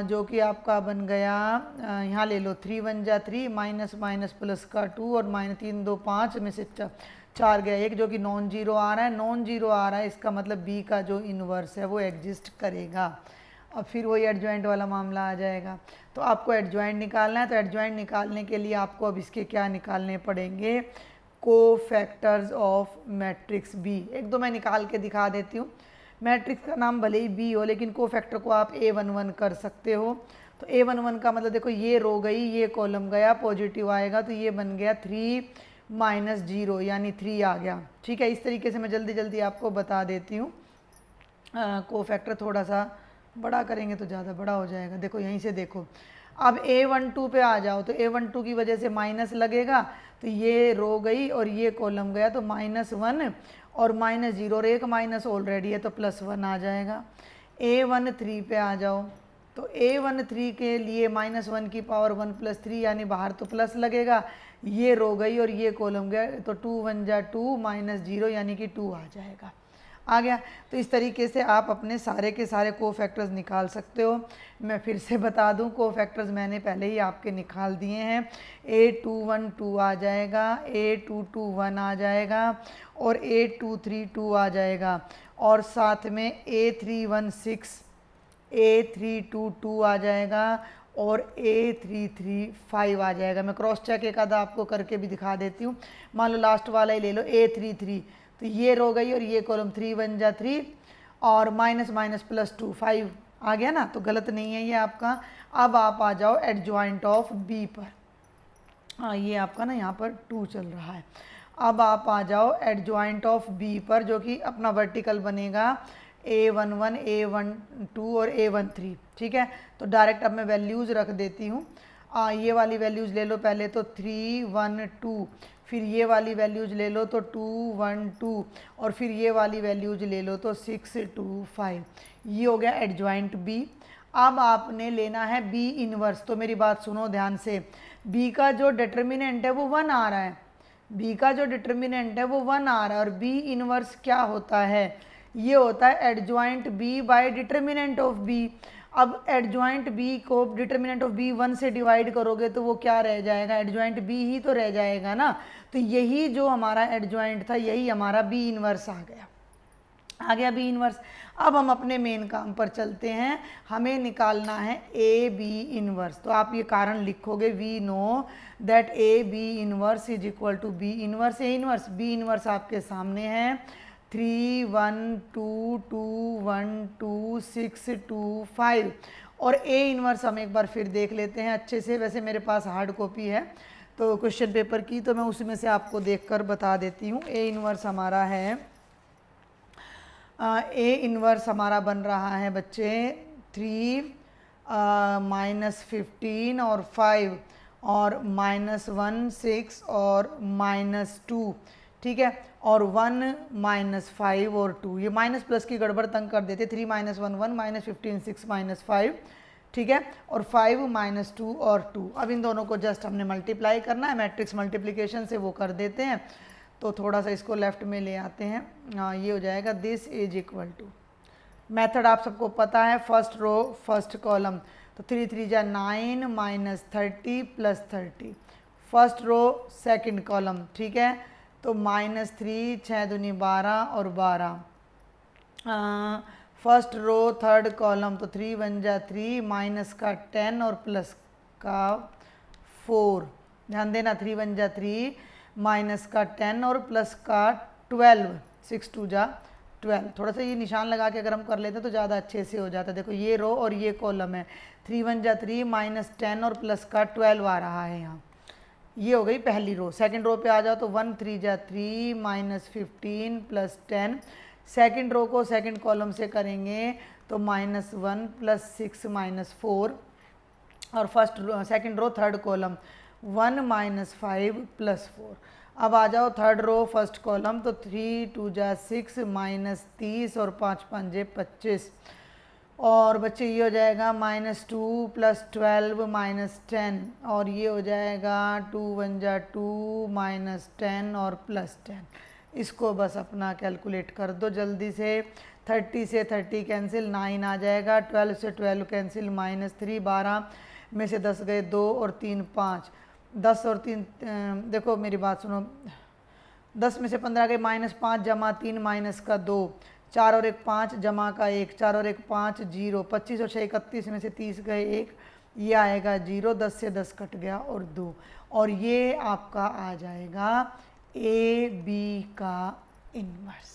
जो कि आपका बन गया, यहाँ ले लो 3 1 जा 3 माइनस माइनस प्लस का 2 और -3 2 5 में से 4 गया 1, जो कि नॉन जीरो आ रहा है। नॉन जीरो आ रहा है, इसका मतलब बी का जो इन्वर्स है वो एग्जिस्ट करेगा। अब फिर वही एडजॉइंट वाला मामला आ जाएगा। तो आपको एडजॉइंट निकालना है, तो एडजॉइंट निकालने के लिए आपको अब इसके क्या निकालने पड़ेंगे, कोफैक्टर्स ऑफ मैट्रिक्स बी। एक दो मैं निकाल के दिखा देती हूँ। मैट्रिक्स का नाम भले ही बी हो लेकिन कोफैक्टर को आप A11 कर सकते हो। तो A11 का मतलब देखो, ये रो गई, ये कॉलम गया, पॉजिटिव आएगा तो ये बन गया 3 -0 यानी 3 आ गया। ठीक है, इस तरीके से मैं जल्दी जल्दी आपको बता देती हूँ। कोफैक्टर थोड़ा सा बड़ा करेंगे तो ज़्यादा बड़ा हो जाएगा। देखो यहीं से देखो, अब A12 पे आ जाओ तो A12 की वजह से माइनस लगेगा तो ये रो गई और ये कॉलम गया तो -1 और -0 और एक माइनस ऑलरेडी है तो +1 आ जाएगा। A13 पे आ जाओ तो A13 के लिए -1 की पावर 1 + 3 यानी बाहर तो प्लस लगेगा, ये रो गई और ये कॉलम गया तो 2 1 जा 2 -0 यानी कि 2 आ जाएगा, आ गया। तो इस तरीके से आप अपने सारे के सारे कोफैक्टर्स निकाल सकते हो। मैं फिर से बता दूं, कोफैक्टर्स मैंने पहले ही आपके निकाल दिए हैं। A21 2 आ जाएगा, A22 1 आ जाएगा और A23 2 आ जाएगा और साथ में A31 6, A32 2 आ जाएगा और A33 5 आ जाएगा। मैं क्रॉस चेक एक आधा आपको करके भी दिखा देती हूँ। मान लो लास्ट वाला ही ले लो, A33, तो ये रो गई और ये कॉलम 3 1 जा 3 और माइनस माइनस +2 5 आ गया ना, तो गलत नहीं है ये आपका। अब आप आ जाओ एडजॉइंट ऑफ बी पर। हाँ, ये आपका ना यहाँ पर 2 चल रहा है। अब आप आ जाओ एडजॉइंट ऑफ बी पर, जो कि अपना वर्टिकल बनेगा A11 A12 और A13। ठीक है, तो डायरेक्ट अब मैं वैल्यूज़ रख देती हूँ। ये वाली वैल्यूज़ ले लो पहले तो 3 1 2, फिर ये वाली वैल्यूज़ ले लो तो 2 1 2 और फिर ये वाली वैल्यूज़ ले लो तो 6 2 5। ये हो गया एडजॉइंट बी। अब आपने लेना है बी इनवर्स। तो मेरी बात सुनो ध्यान से, बी का जो डिटर्मिनेंट है वो 1 आ रहा है, बी का जो डिटर्मिनेंट है वो 1 आ रहा है और बी इनवर्स क्या होता है, ये होता है adjoint B by determinant of B. अब एडजॉइंट बी को डिटर्मिनेंट ऑफ बी 1 से डिवाइड करोगे तो वो क्या रह जाएगा, एडजॉइंट बी ही तो रह जाएगा ना। तो यही जो हमारा एडजॉइंट था यही हमारा बी इनवर्स आ गया बी इनवर्स। अब हम अपने मेन काम पर चलते हैं, हमें निकालना है ए बी इनवर्स। तो आप ये कारण लिखोगे, we know that A B inverse is equal to B inverse A inverse. B inverse आपके सामने है 3 1 2 2 1 2 6 2 5 और ए इनवर्स हम एक बार फिर देख लेते हैं अच्छे से। वैसे मेरे पास हार्ड कॉपी है तो क्वेश्चन पेपर की, तो मैं उसमें से आपको देखकर बता देती हूँ। ए इनवर्स हमारा है, ए इनवर्स हमारा बन रहा है बच्चे 3 -15 और 5 और -1 6 और -2। ठीक है, और 1 -5 और 2, ये माइनस प्लस की गड़बड़ तंग कर देते। 3 -1 1 -15 6 -5, ठीक है, और 5 -2 और 2। अब इन दोनों को जस्ट हमने मल्टीप्लाई करना है, मैट्रिक्स मल्टीप्लिकेशन से वो कर देते हैं। तो थोड़ा सा इसको लेफ्ट में ले आते हैं, ये हो जाएगा this is equal to, method आप सबको पता है, फर्स्ट रो फर्स्ट कॉलम, तो 3 3 जा 9 minus 30 plus 30, first row second column, ठीक है। तो -3 6 दूनी 12 और 12, फर्स्ट रो थर्ड कॉलम, तो 3 1 जा 3 माइनस का 10 और प्लस का 4, ध्यान देना 3 1 जा 3 माइनस का 10 और प्लस का 12, 6 2 जा 12। थोड़ा सा ये निशान लगा के अगर हम कर लेते हैं तो ज़्यादा अच्छे से हो जाता है। देखो ये रो और ये कॉलम है, 3 1 जा 3 माइनस 10 और प्लस का 12 आ रहा है यहाँ, ये हो गई पहली रो। सेकंड रो पे आ जाओ तो 1 3 जा 3 माइनस 15 प्लस 10, सेकंड रो को सेकंड कॉलम से करेंगे तो -1 प्लस 6 माइनस 4, और first row second row third column 1 minus 5 plus 4। अब आ जाओ थर्ड रो फर्स्ट कॉलम, तो 3 2 जा 6 माइनस 30 और 5 5 जे 25, और बच्चे ये हो जाएगा -2 प्लस 12 माइनस 10, और ये हो जाएगा 2 1 जा 2 माइनस 10 और प्लस 10। इसको बस अपना कैलकुलेट कर दो जल्दी से, 30 से 30 कैंसिल, 9 आ जाएगा, 12 से 12 कैंसिल, -3, 12 में से 10 गए 2 और 3 5, 10 और 3 देखो मेरी बात सुनो, 10 में से 15 गए -5 जमा 3 माइनस का 2, 4 और 1 5 जमा का 1, 4 और 1 5 0, 25 और 6 31 में से 30 गए 1, ये आएगा 0, 10 से 10 कट गया और 2, और ये आपका आ जाएगा ए बी का इन्वर्स।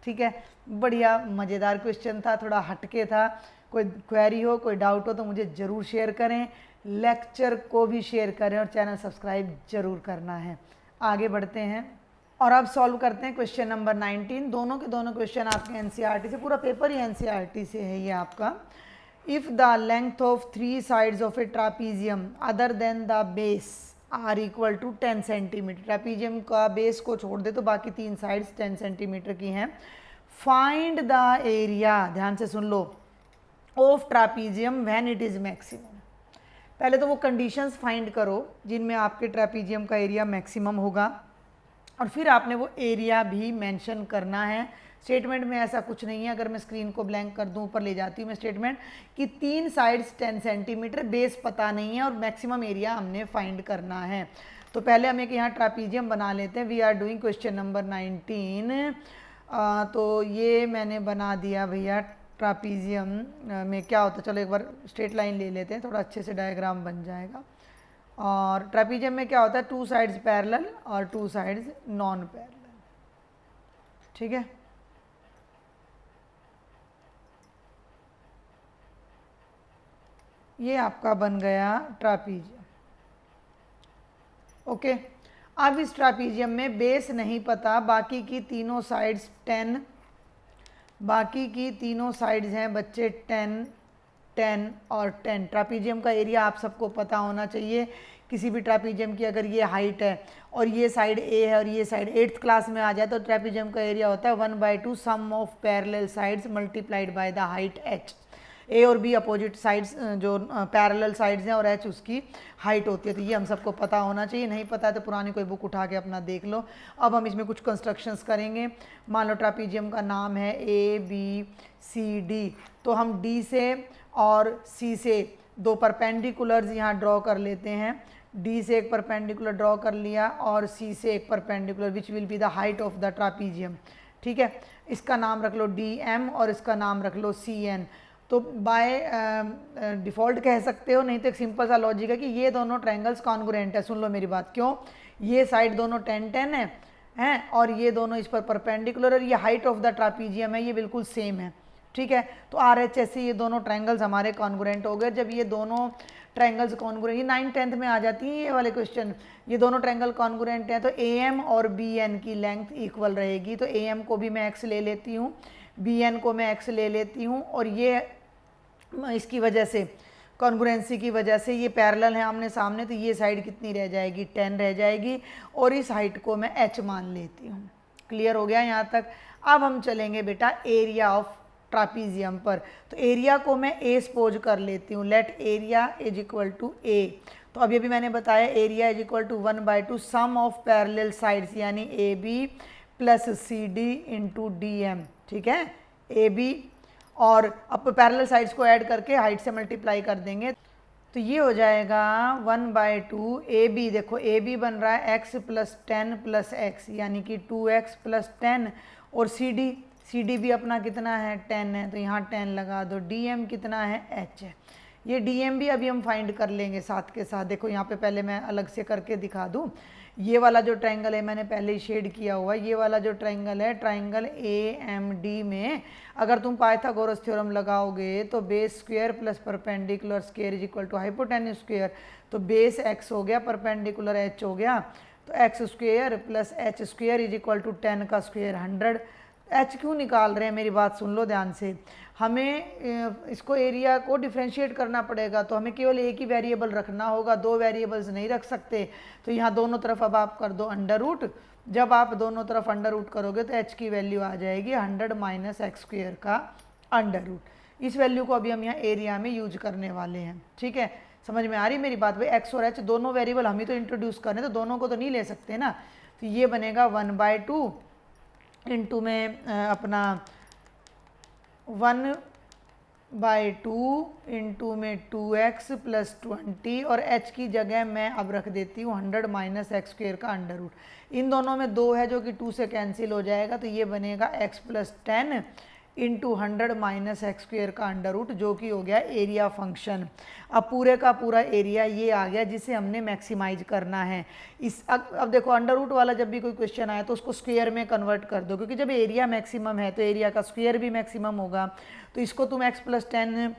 ठीक है, बढ़िया मज़ेदार क्वेश्चन था, थोड़ा हटके था। कोई क्वेरी हो, कोई डाउट हो तो मुझे ज़रूर शेयर करें, लेक्चर को भी शेयर करें और चैनल सब्सक्राइब ज़रूर करना है। आगे बढ़ते हैं और अब सॉल्व करते हैं क्वेश्चन नंबर 19। दोनों के दोनों क्वेश्चन आपके एनसीईआरटी से, पूरा पेपर ही एनसीईआरटी से है ये आपका। If the length of 3 sides of a trapezium other than the base are equal to 10 centimetre, trapezium का बेस को छोड़ दे तो बाकी 3 साइड्स 10 सेंटीमीटर की हैं। फाइंड द एरिया, ध्यान से सुन लो, of trapezium when it is maximum. पहले तो वो कंडीशंस फाइंड करो जिनमें आपके ट्रापीजियम का एरिया मैक्सिमम होगा, और फिर आपने वो एरिया भी मेंशन करना है। स्टेटमेंट में ऐसा कुछ नहीं है, अगर मैं स्क्रीन को ब्लैंक कर दूं, ऊपर ले जाती हूँ मैं स्टेटमेंट, कि 3 साइड्स 10 सेंटीमीटर, बेस पता नहीं है और मैक्सिमम एरिया हमने फाइंड करना है। तो पहले हम एक यहाँ ट्रापीजियम बना लेते हैं। We are doing question number 19। तो ये मैंने बना दिया भैया। ट्रापीजियम में क्या होता है, चलो एक बार स्ट्रेट लाइन ले लेते हैं, थोड़ा अच्छे से डायग्राम बन जाएगा। और ट्रापीजियम में क्या होता है, 2 साइड्स पैरेलल और 2 साइड्स नॉन पैरेलल। ठीक है, ये आपका बन गया ट्रापीजियम। ओके, अब इस ट्रापीजियम में बेस नहीं पता, बाकी की तीनों साइड्स 10, बाकी की तीनों साइड्स हैं बच्चे 10 10 और 10। ट्रापीजियम का एरिया आप सबको पता होना चाहिए। किसी भी ट्रापीजियम की अगर ये हाइट है और ये साइड ए है और ये साइड 8th क्लास में आ जाए तो ट्रापीजियम का एरिया होता है 1/2 sum of parallel sides multiplied by the height h। A और बी अपोजिट साइड्स जो पैरेलल साइड्स हैं और एच उसकी हाइट होती है। तो ये हम सबको पता होना चाहिए, नहीं पता है तो पुरानी कोई बुक उठा के अपना देख लो। अब हम इसमें कुछ कंस्ट्रक्शंस करेंगे। मान लो ट्रापीजियम का नाम है ए बी सी डी, तो हम डी से और सी से 2 परपेंडिकुलर्स यहाँ ड्रॉ कर लेते हैं। डी से एक परपेंडिकुलर ड्रॉ कर लिया और सी से एक perpendicular, which will be the height of the trapezium. ठीक है, इसका नाम रख लो डी एम और इसका नाम रख लो सी एन। तो बाय डिफ़ॉल्ट कह सकते हो, नहीं तो एक सिंपल सा लॉजिक है कि ये दोनों ट्रायंगल्स कॉन्ग्रुएंट है। सुन लो मेरी बात, क्यों, ये साइड दोनों 10 10 हैं और ये दोनों इस पर परपेंडिकुलर, और ये हाइट ऑफ द ट्रापीजियम है, ये बिल्कुल सेम है। ठीक है, तो आर एच एस से ये दोनों ट्रायंगल्स हमारे कॉन्ग्रुएंट हो गए। जब ये दोनों ट्रायंगल्स कॉन्ग्रुएंट, ये 9th 10th में आ जाती है ये वाले क्वेश्चन, ये दोनों ट्रायंगल कॉन्ग्रुएंट हैं तो ए एम और बी एन की लेंथ इक्वल रहेगी। तो ए एम को भी मैं एक्स ले लेती हूँ, बी एन को मैं एक्स ले लेती हूँ, और ये इसकी वजह से, कॉन्ग्रुएंसी की वजह से ये पैरेलल है आमने सामने, तो ये साइड कितनी रह जाएगी, 10 रह जाएगी, और इस हाइट को मैं h मान लेती हूँ। क्लियर हो गया यहाँ तक। अब हम चलेंगे बेटा एरिया ऑफ ट्रापीजियम पर। तो एरिया को मैं ए सपोज कर लेती हूँ, let area is equal to a. तो अभी अभी मैंने बताया area is equal to 1/2 sum of parallel sides, यानी a b plus c d into d m. ठीक है, ए बी और अब पैरेलल साइड्स को ऐड करके हाइट से मल्टीप्लाई कर देंगे तो ये हो जाएगा 1/2 ए बी। देखो ए बी बन रहा है x + 10 + x यानी कि 2x + 10 और सी डी भी अपना कितना है 10 है तो यहाँ 10 लगा दो। डी एम कितना है h है। ये डी एम भी अभी हम फाइंड कर लेंगे साथ के साथ। देखो यहाँ पे पहले मैं अलग से करके दिखा दूँ। ये वाला जो ट्रायंगल है मैंने पहले ही शेड किया हुआ, ये वाला जो ट्रायंगल है ट्रायंगल ए एम डी में अगर तुम पाइथागोरस थ्योरम लगाओगे तो base square plus perpendicular square is equal to hypotenuse square. तो बेस x हो गया, परपेंडिकुलर h हो गया, तो x square plus h square is equal to 10 का स्क्वायर 100। h क्यों निकाल रहे हैं, मेरी बात सुन लो ध्यान से। हमें इसको एरिया को डिफ्रेंशिएट करना पड़ेगा तो हमें केवल एक ही वेरिएबल रखना होगा, दो वेरिएबल्स नहीं रख सकते। तो यहाँ दोनों तरफ अब आप कर दो अंडर रूट। जब आप दोनों तरफ अंडर रूट करोगे तो h की वैल्यू आ जाएगी 100 - x स्क्वायर का अंडर रूट। इस वैल्यू को अभी हम यहाँ एरिया में यूज करने वाले हैं। ठीक है, समझ में आ रही मेरी बात भाई। x और h दोनों वेरिएबल हम ही तो इंट्रोड्यूस कर रहे हैं तो दोनों को तो नहीं ले सकते ना। तो ये बनेगा 1/2 इंटू में अपना 1/2 इंटू में 2x + 20 और h की जगह मैं अब रख देती हूँ 100 - x स्क्वायर का अंडर रूट। इन दोनों में 2 है जो कि 2 से कैंसिल हो जाएगा तो ये बनेगा x + 10 इंटू 100 - x स्क्वायर का अंडर रूट जो कि हो गया एरिया फंक्शन। अब पूरे का पूरा एरिया ये आ गया जिसे हमने मैक्सिमाइज करना है। अब देखो अंडर रूट वाला जब भी कोई क्वेश्चन आए तो उसको स्क्वायर में कन्वर्ट कर दो क्योंकि जब एरिया मैक्सिमम है तो एरिया का स्क्वायर भी मैक्सिमम होगा। तो इसको तुम x + 10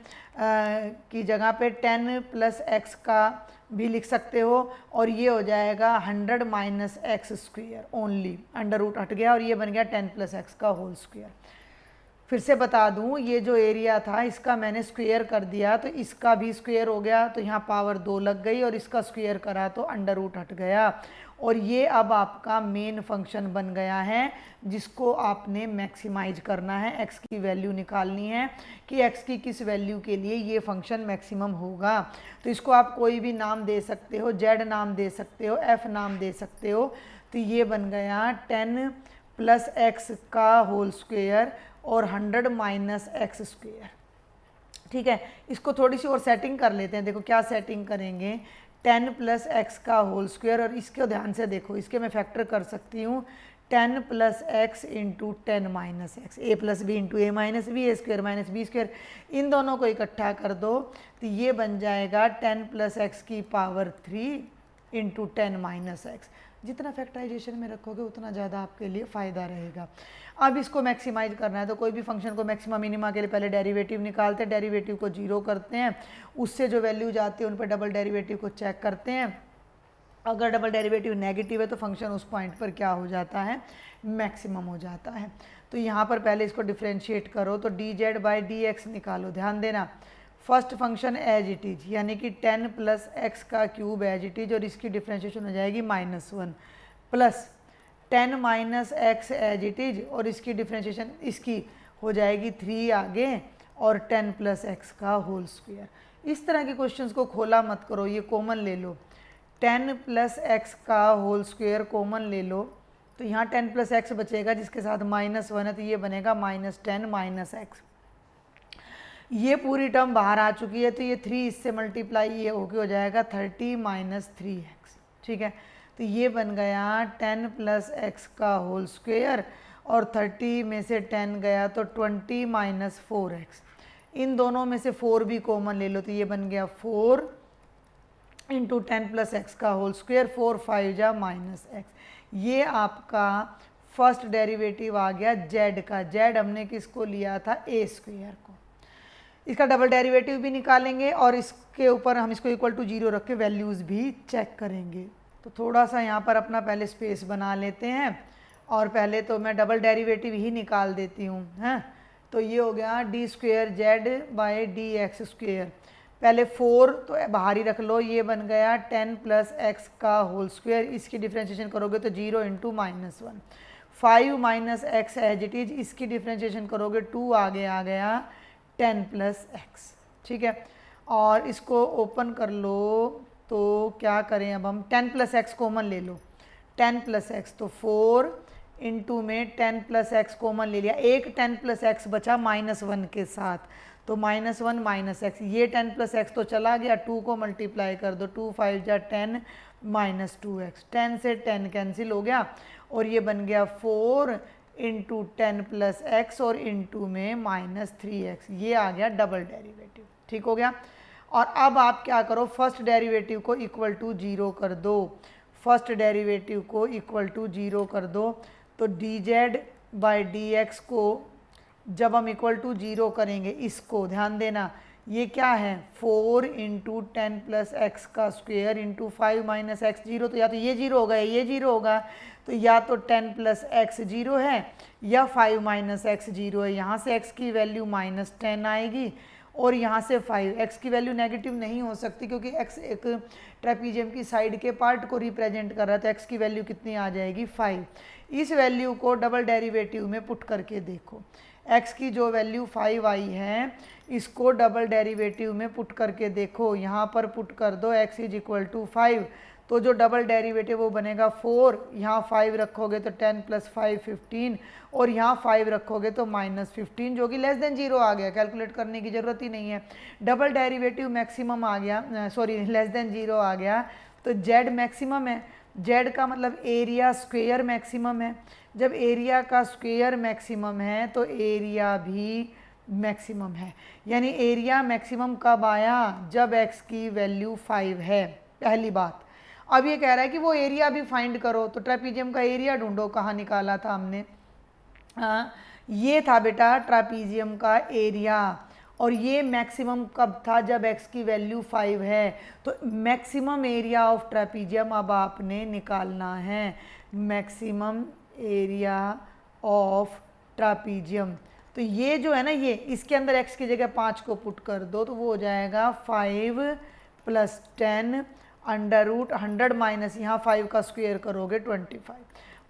की जगह पे 10 + x का भी लिख सकते हो और ये हो जाएगा 100 - x square only. Under root हट गया और ये बन गया 10 + x का होल स्क्वायर। फिर से बता दूं ये जो एरिया था इसका मैंने स्क्वायर कर दिया तो इसका भी स्क्वायर हो गया तो यहाँ पावर 2 लग गई और इसका स्क्वायर करा तो अंडर रूट हट गया। और ये अब आपका मेन फंक्शन बन गया है जिसको आपने मैक्सिमाइज करना है। x की वैल्यू निकालनी है कि x की किस वैल्यू के लिए ये फंक्शन मैक्सिमम होगा। तो इसको आप कोई भी नाम दे सकते हो, z नाम दे सकते हो, f नाम दे सकते हो। तो ये बन गया 10 + x का होल स्क्वायर और 100 - x स्क्वायर। ठीक है, इसको थोड़ी सी और सेटिंग कर लेते हैं। देखो क्या सेटिंग करेंगे, 10 + x का होल स्क्वायर और इसको ध्यान से देखो, इसके मैं फैक्टर कर सकती हूँ 10 + x into 10 - x, a + b into a - b, a square - b square. इन दोनों को इकट्ठा कर दो तो ये बन जाएगा 10 + x की पावर 3 इंटू 10 - x। जितना फैक्टराइजेशन में रखोगे उतना ज़्यादा आपके लिए फ़ायदा रहेगा। अब इसको मैक्सिमाइज करना है तो कोई भी फंक्शन को मैक्सिमा मिनिमा के लिए पहले डेरिवेटिव निकालते हैं, डेरिवेटिव को 0 करते हैं, उससे जो वैल्यूज आती है उन पर डबल डेरिवेटिव को चेक करते हैं। अगर डबल डेरिवेटिव नेगेटिव है तो फंक्शन उस पॉइंट पर क्या हो जाता है, मैक्सिमम हो जाता है। तो यहाँ पर पहले इसको डिफ्रेंशिएट करो तो dz/dx निकालो। ध्यान देना first function as it is यानी कि 10 + x का क्यूब एज इट इज और इसकी डिफ्रेंशिएशन हो जाएगी -1 plus 10 - x as it is और इसकी डिफ्रेंशिएशन इसकी हो जाएगी 3 आगे और 10 + x का होल स्क्वायर। इस तरह के क्वेश्चंस को खोला मत करो, ये कॉमन ले लो। 10 + x का होल स्क्वायर कॉमन ले लो तो यहाँ 10 + x बचेगा जिसके साथ -1 है तो ये बनेगा -10 - x। ये पूरी टर्म बाहर आ चुकी है तो ये 3 इससे मल्टीप्लाई ये हो जाएगा 30 - 3x। ठीक है, तो ये बन गया 10 + x का होल स्क्वायर और 30 में से 10 गया तो 20 - 4x। इन दोनों में से 4 भी कॉमन ले लो तो ये बन गया 4 इंटू 10 + x का होल स्क्वायर, 4 × 5 = -x। ये आपका फर्स्ट डेरिवेटिव आ गया z का। z हमने किसको लिया था, a स्क्वायर को। इसका डबल डेरिवेटिव भी निकालेंगे और इसके ऊपर हम इसको इक्वल टू 0 रख के वैल्यूज़ भी चेक करेंगे। तो थोड़ा सा यहाँ पर अपना पहले स्पेस बना लेते हैं और पहले तो मैं डबल डेरिवेटिव ही निकाल देती हूँ। हैं तो ये हो गया d²z/dx²। पहले 4 तो बाहर ही रख लो, ये बन गया 10 + x का होल स्क्वायर। इसकी डिफ्रेंशिएशन करोगे तो 0 into -1। 5 - x as it is, इसकी डिफ्रेंशिएशन करोगे 2 आगे आ गया 10 + x। ठीक है, और इसको ओपन कर लो तो क्या करें अब हम 10 + x कॉमन ले लो। 10 + x तो 4 इंटू में 10 प्लस एक्स कॉमन ले लिया, एक 10 प्लस एक्स बचा -1 के साथ, तो -1 माइनस एक्स, ये 10 प्लस एक्स तो चला गया, 2 को मल्टीप्लाई कर दो, 2 5 जा 10 माइनस 2x, 10 से 10 कैंसिल हो गया और ये बन गया 4 इंटू 10 प्लस एक्स और इंटू में -3x, ये आ गया डबल डेरिवेटिव। ठीक हो गया। और अब आप क्या करो, फर्स्ट डेरिवेटिव को इक्वल टू 0 कर दो, फर्स्ट डेरिवेटिव को इक्वल टू 0 कर दो, तो dz बाई डी एक्स को जब हम इक्वल टू 0 करेंगे, इसको ध्यान देना, ये क्या है 4 इंटू 10 प्लस एक्स का स्क्वेयर इंटू 5 माइनस एक्स, 0, तो या तो ये 0 होगा या ये 0 होगा, तो या तो 10 प्लस एक्स 0 है या 5 माइनस एक्स 0 है। यहाँ से x की वैल्यू -10 आएगी और यहाँ से 5, x की वैल्यू नेगेटिव नहीं हो सकती क्योंकि x एक ट्रेपीजियम की साइड के पार्ट को रिप्रेजेंट कर रहा है, तो x की वैल्यू कितनी आ जाएगी 5। इस वैल्यू को डबल डेरिवेटिव में पुट करके देखो, x की जो वैल्यू 5 आई है इसको डबल डेरिवेटिव में पुट करके देखो, यहाँ पर पुट कर दो x इज इक्वल टू 5, तो जो डबल डेरिवेटिव वो बनेगा 4, यहाँ 5 रखोगे तो 10 प्लस 5 15 और यहाँ 5 रखोगे तो -15 जो कि लेस देन 0 आ गया, कैलकुलेट करने की ज़रूरत ही नहीं है। डबल डेरिवेटिव मैक्सिमम आ गया, सॉरी लेस देन 0 आ गया, तो z मैक्सिमम है, z का मतलब एरिया स्क्वेयर मैक्सिमम है, जब एरिया का स्क्वेयर मैक्सिमम है तो एरिया भी मैक्सिमम है, यानी एरिया मैक्सिमम कब आया, जब x की वैल्यू 5 है, पहली बात। अब ये कह रहा है कि वो एरिया भी फाइंड करो, तो ट्रेपीजियम का एरिया ढूंढो, कहाँ निकाला था हमने, ये था बेटा ट्रेपीजियम का एरिया, और ये मैक्सिमम कब था, जब x की वैल्यू 5 है, तो मैक्सिमम एरिया ऑफ ट्रेपीजियम अब आपने निकालना है, मैक्सिमम एरिया ऑफ ट्रेपीजियम। तो ये जो है ना, ये इसके अंदर x की जगह 5 को पुट कर दो, तो वो हो जाएगा 5 प्लस 10 अंडर रूट 100 माइनस यहाँ 5 का स्क्वायर करोगे 25,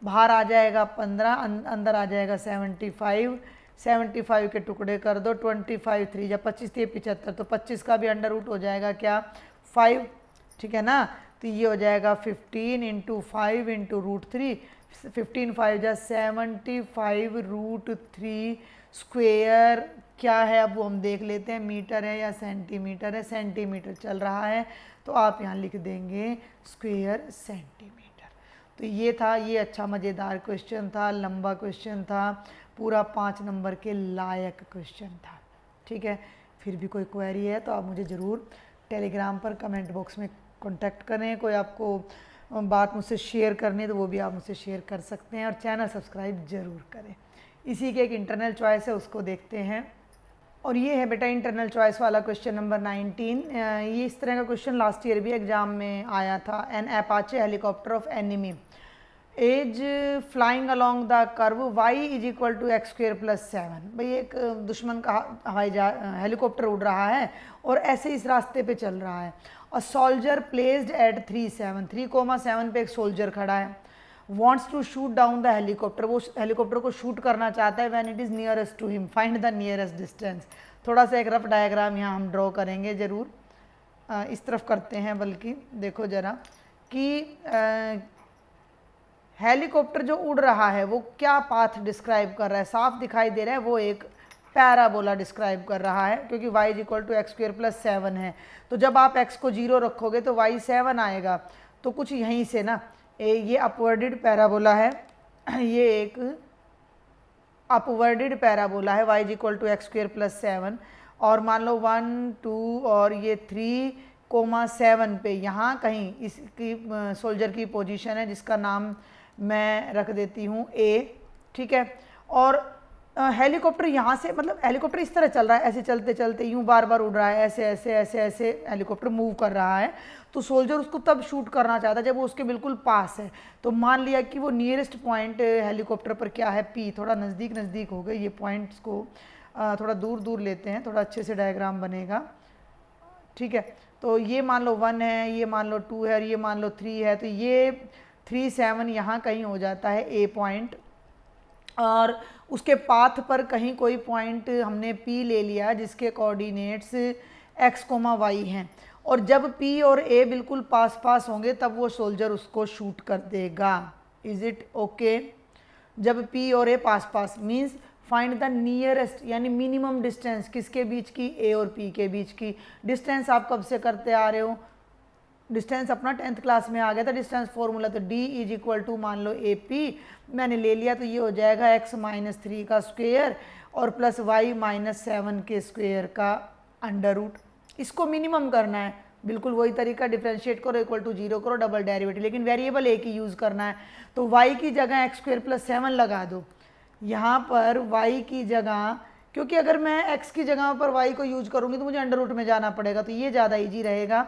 बाहर आ जाएगा 15, अंदर आ जाएगा 75, 75 के टुकड़े कर दो, 25 3 या 25 3 75, तो 25 का भी अंडर रूट हो जाएगा क्या 5, ठीक है ना, तो ये हो जाएगा 15 इंटू 5 इंटू रूट 3, 15 5 जा 75 रूट 3 स्क्वेयर क्या है, अब वो हम देख लेते हैं, मीटर है या सेंटीमीटर है, सेंटीमीटर चल रहा है, तो आप यहाँ लिख देंगे स्क्वेयर सेंटीमीटर। तो ये था, ये अच्छा मज़ेदार क्वेश्चन था, लंबा क्वेश्चन था, पूरा 5 नंबर के लायक क्वेश्चन था। ठीक है, फिर भी कोई क्वेरी है तो आप मुझे ज़रूर टेलीग्राम पर कमेंट बॉक्स में कॉन्टैक्ट करें, कोई आपको बात मुझसे शेयर करनी है तो वो भी आप मुझसे शेयर कर सकते हैं, और चैनल सब्सक्राइब ज़रूर करें। इसी के एक इंटरनल चॉइस है, उसको देखते हैं, और ये है बेटा इंटरनल चॉइस वाला क्वेश्चन नंबर 19। ये इस तरह का क्वेश्चन लास्ट ईयर भी एग्जाम में आया था। An Apache helicopter of enemy as flying along the curve Y is equal to X square plus 7। भाई एक दुश्मन का हवाई हेलीकॉप्टर उड़ रहा है और ऐसे इस रास्ते पे चल रहा है, और सोल्जर प्लेस्ड एट 3,7 पे एक सोल्जर खड़ा है, wants to shoot down the helicopter, वो हेलीकॉप्टर को शूट करना चाहता है, when it is nearest to him find the nearest distance। थोड़ा सा एक रफ डायग्राम यहाँ हम ड्रॉ करेंगे ज़रूर, इस तरफ करते हैं, बल्कि देखो ज़रा कि हेलीकॉप्टर जो उड़ रहा है वो क्या पाथ डिस्क्राइब कर रहा है, साफ दिखाई दे रहा है, वो एक पैराबोला डिस्क्राइब कर रहा है, क्योंकि y is equal to X square plus 7 है, तो जब आप x को 0 रखोगे तो y 7 आएगा, तो कुछ यहीं से ना ये अपवर्डेड पैराबोला है, ये एक अपवर्डेड पैराबोला है, y is equal to X square plus 7, और मान लो 1 2 और ये 3,7 पे यहाँ कहीं इसकी सोल्जर की पोजीशन है, जिसका नाम मैं रख देती हूँ A, ठीक है। और हेलीकॉप्टर यहाँ से, मतलब हेलीकॉप्टर इस तरह चल रहा है, ऐसे चलते चलते यूँ बार बार उड़ रहा है, ऐसे ऐसे ऐसे ऐसे हेलीकॉप्टर मूव कर रहा है, तो सोल्जर उसको तब शूट करना चाहता है जब वो उसके बिल्कुल पास है। तो मान लिया कि वो नियरेस्ट पॉइंट हेलीकॉप्टर पर क्या है P, थोड़ा नज़दीक नज़दीक हो गए, ये पॉइंट्स को थोड़ा दूर दूर लेते हैं, थोड़ा अच्छे से डायग्राम बनेगा, ठीक है। तो ये मान लो 1 है, ये मान लो 2 है और ये मान लो 3 है, तो ये 3 7 यहाँ कहीं हो जाता है A पॉइंट, और उसके पाथ पर कहीं कोई पॉइंट हमने P ले लिया जिसके कोऑर्डिनेट्स x, y हैं, और जब P और A बिल्कुल पास पास होंगे तब वो सोल्जर उसको शूट कर देगा। Is it okay? जब P और A pass pass, means find the nearest यानी मिनिमम डिस्टेंस किसके बीच की, A और P के बीच की। डिस्टेंस आप कब से करते आ रहे हो, डिस्टेंस अपना 10th क्लास में आ गया था डिस्टेंस फॉर्मूला, तो D इज इक्वल टू मान लो AP मैंने ले लिया, तो ये हो जाएगा x माइनस 3 का स्क्वेयर और प्लस y माइनस 7 के स्क्वेयर का अंडर रूट। इसको मिनिमम करना है, बिल्कुल वही तरीका, डिफ्रेंशिएट करो, इक्वल टू 0 करो, डबल डेरिवेटिव, लेकिन वेरिएबल एक ही यूज़ करना है। तो y की जगह x स्क्वेयर प्लस 7 लगा दो, यहाँ पर y की जगह, क्योंकि अगर मैं x की जगह पर y को यूज करूँगी तो मुझे अंडर रूट में जाना पड़ेगा, तो ये ज़्यादा ईजी रहेगा।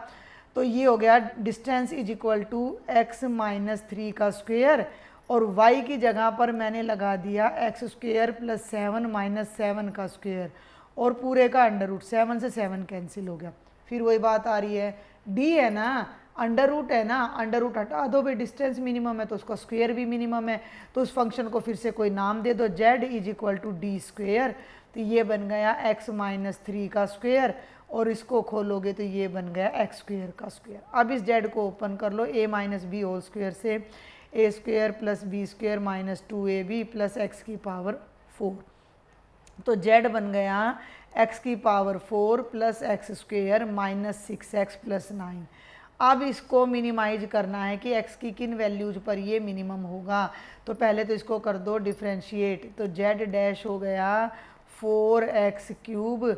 तो ये हो गया distance is equal to x minus 3 का स्क्वेयर और y की जगह पर मैंने लगा दिया x स्क्वेयर प्लस 7 माइनस 7 का स्क्वेयर और पूरे का अंडर रूट, 7 से 7 कैंसिल हो गया। फिर वही बात आ रही है, d है ना, अंडर रूट है ना, अंडर रूट हटा दो भाई, डिस्टेंस मिनिमम है तो उसका स्क्वेयर भी मिनिमम है, तो उस फंक्शन को फिर से कोई नाम दे दो, z is equal to D square, तो ये बन गया x माइनस 3 का स्क्वेयर और इसको खोलोगे तो ये बन गया एक्स स्क्वेयर का स्क्वेयर। अब इस जेड को ओपन कर लो, a minus B whole square से a square plus B square minus 2ab plus X की पावर 4, तो z बन गया x की power 4 plus X square minus 6x plus 9। अब इसको मिनिमाइज करना है कि x की किन वैल्यूज पर ये मिनिमम होगा, तो पहले तो इसको कर दो डिफ्रेंशिएट, तो z डैश हो गया 4x cube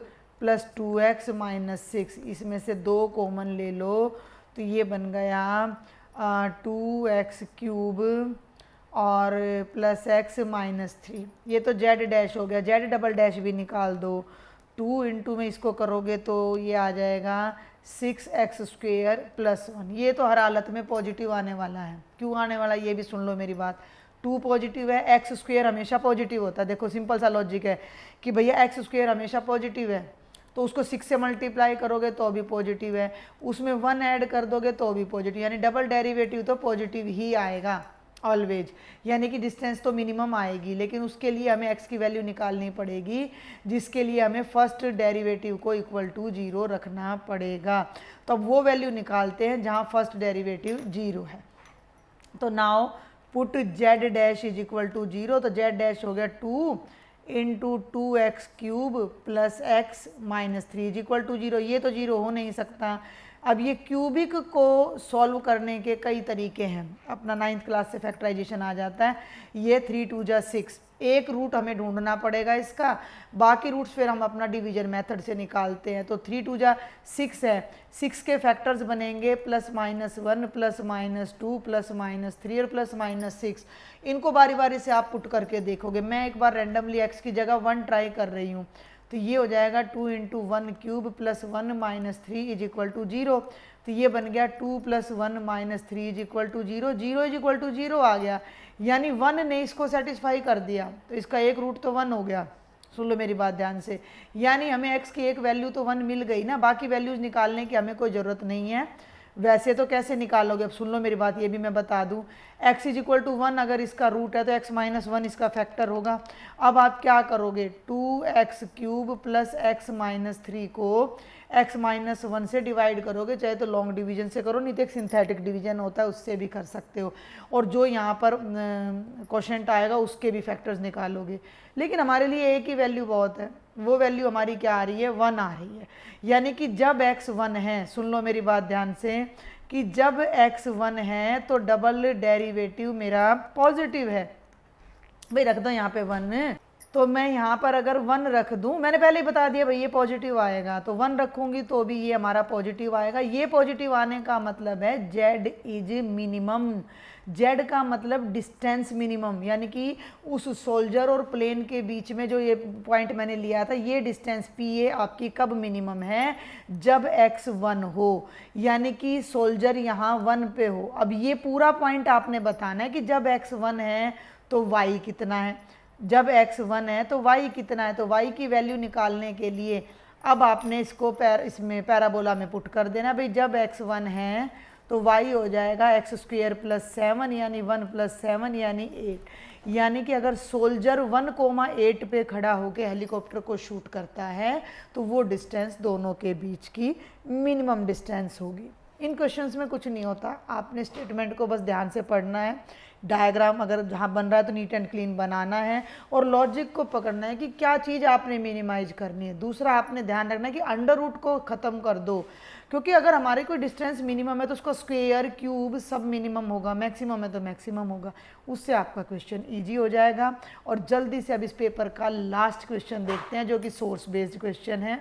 plus 2x minus 6, इसमें से 2 कॉमन ले लो तो ये बन गया 2x क्यूब और प्लस x माइनस 3, ये तो z डैश हो गया, z डबल डैश भी निकाल दो, 2 इंटू में इसको करोगे तो ये आ जाएगा 6x स्क्वेयर प्लस 1, ये तो हर हालत में पॉजिटिव आने वाला है। क्यों आने वाला ये भी सुन लो मेरी बात, 2 पॉजिटिव है, एक्स स्क्वेयर हमेशा पॉजिटिव होता है, देखो सिंपल सा लॉजिक है कि भैया एक्स स्क्वेयर हमेशा पॉजिटिव है, तो उसको 6 से मल्टीप्लाई करोगे तो भी पॉजिटिव है, उसमें 1 ऐड कर दोगे तो भी पॉजिटिव, यानी डबल डेरिवेटिव तो पॉजिटिव ही आएगा ऑलवेज, यानी कि डिस्टेंस तो मिनिमम आएगी, लेकिन उसके लिए हमें x की वैल्यू निकालनी पड़ेगी, जिसके लिए हमें फर्स्ट डेरिवेटिव को इक्वल टू 0 रखना पड़ेगा। तो अब वो वैल्यू निकालते हैं जहाँ फर्स्ट डेरिवेटिव 0 है। तो now put z dash is equal to 0, तो z डैश हो गया 2 into 2x cube plus x minus 3 is equal to 0, ये तो 0 हो नहीं सकता। अब ये क्यूबिक को सॉल्व करने के कई तरीके हैं, अपना 9th क्लास से फैक्टराइजेशन आ जाता है, ये 3 2 जा 6, एक रूट हमें ढूंढना पड़ेगा इसका, बाकी रूट्स फिर हम अपना डिवीजन मेथड से निकालते हैं। तो 3 2 जा 6 है, 6 के फैक्टर्स बनेंगे plus minus 1 plus minus 2 plus minus 3 और प्लस माइनस 6, इनको बारी बारी से आप पुट करके देखोगे। मैं एक बार रैंडमली x की जगह 1 ट्राई कर रही हूँ, तो ये हो जाएगा 2 into 1 cube plus 1 minus 3 is equal to 0, तो ये बन गया 2 plus 1 minus 3 is equal to 0, 0 is equal to 0 आ गया, यानी 1 ने इसको सेटिस्फाई कर दिया, तो इसका एक रूट तो 1 हो गया। सुन लो मेरी बात ध्यान से, यानी हमें x की एक वैल्यू तो 1 मिल गई ना, बाकी वैल्यूज निकालने की हमें कोई ज़रूरत नहीं है। वैसे तो कैसे निकालोगे, अब सुन लो मेरी बात, ये भी मैं बता दूं, x इज इक्वल टू 1 अगर इसका रूट है तो x माइनस 1 इसका फैक्टर होगा। अब आप क्या करोगे, 2x cube plus x minus 3 को x माइनस 1 से डिवाइड करोगे, चाहे तो लॉन्ग डिवीजन से करो, नहीं तो एक सिंथेटिक डिवीजन होता है उससे भी कर सकते हो, और जो यहाँ पर क्वोशेंट आएगा उसके भी फैक्टर्स निकालोगे। लेकिन हमारे लिए एक ही वैल्यू बहुत है, वो वैल्यू हमारी क्या आ रही है, 1 आ रही है, यानी कि जब x 1 है, सुन लो मेरी बात ध्यान से, कि जब x 1 है तो डबल डेरिवेटिव मेरा पॉजिटिव है। भाई रख दो यहाँ पे 1, तो मैं यहाँ पर अगर 1 रख दूँ, मैंने पहले ही बता दिया भाई ये पॉजिटिव आएगा, तो 1 रखूँगी तो भी ये हमारा पॉजिटिव आएगा। ये पॉजिटिव आने का मतलब है z इज मिनिमम, z का मतलब डिस्टेंस मिनिमम, यानी कि उस सोल्जर और प्लेन के बीच में जो ये पॉइंट मैंने लिया था, ये डिस्टेंस PA आपकी कब मिनिमम है, जब x 1 हो, यानी कि सोल्जर यहाँ 1 पे हो। अब ये पूरा पॉइंट आपने बताना है कि जब x 1 है तो y कितना है, जब x 1 है तो y कितना है। तो y की वैल्यू निकालने के लिए अब आपने इसको इसमें पैराबोला में पुट कर देना। भाई जब x 1 है तो y हो जाएगा x स्क्वेयर प्लस 7 यानी 1 प्लस 7 यानी 8, यानी कि अगर सोल्जर 1,8 पे खड़ा होकर हेलीकॉप्टर को शूट करता है तो वो डिस्टेंस दोनों के बीच की मिनिमम डिस्टेंस होगी। इन क्वेश्चंस में कुछ नहीं होता, आपने स्टेटमेंट को बस ध्यान से पढ़ना है, डायग्राम अगर जहाँ बन रहा है तो नीट एंड क्लीन बनाना है, और लॉजिक को पकड़ना है कि क्या चीज़ आपने मिनिमाइज करनी है। दूसरा आपने ध्यान रखना है कि अंडर रूट को ख़त्म कर दो, क्योंकि अगर हमारी कोई डिस्टेंस मिनिमम है तो उसका स्क्वायर क्यूब सब मिनिमम होगा, मैक्सिमम है तो मैक्सिमम होगा, उससे आपका क्वेश्चन ईजी हो जाएगा। और जल्दी से अब इस पेपर का लास्ट क्वेश्चन देखते हैं जो कि सोर्स बेस्ड क्वेश्चन है।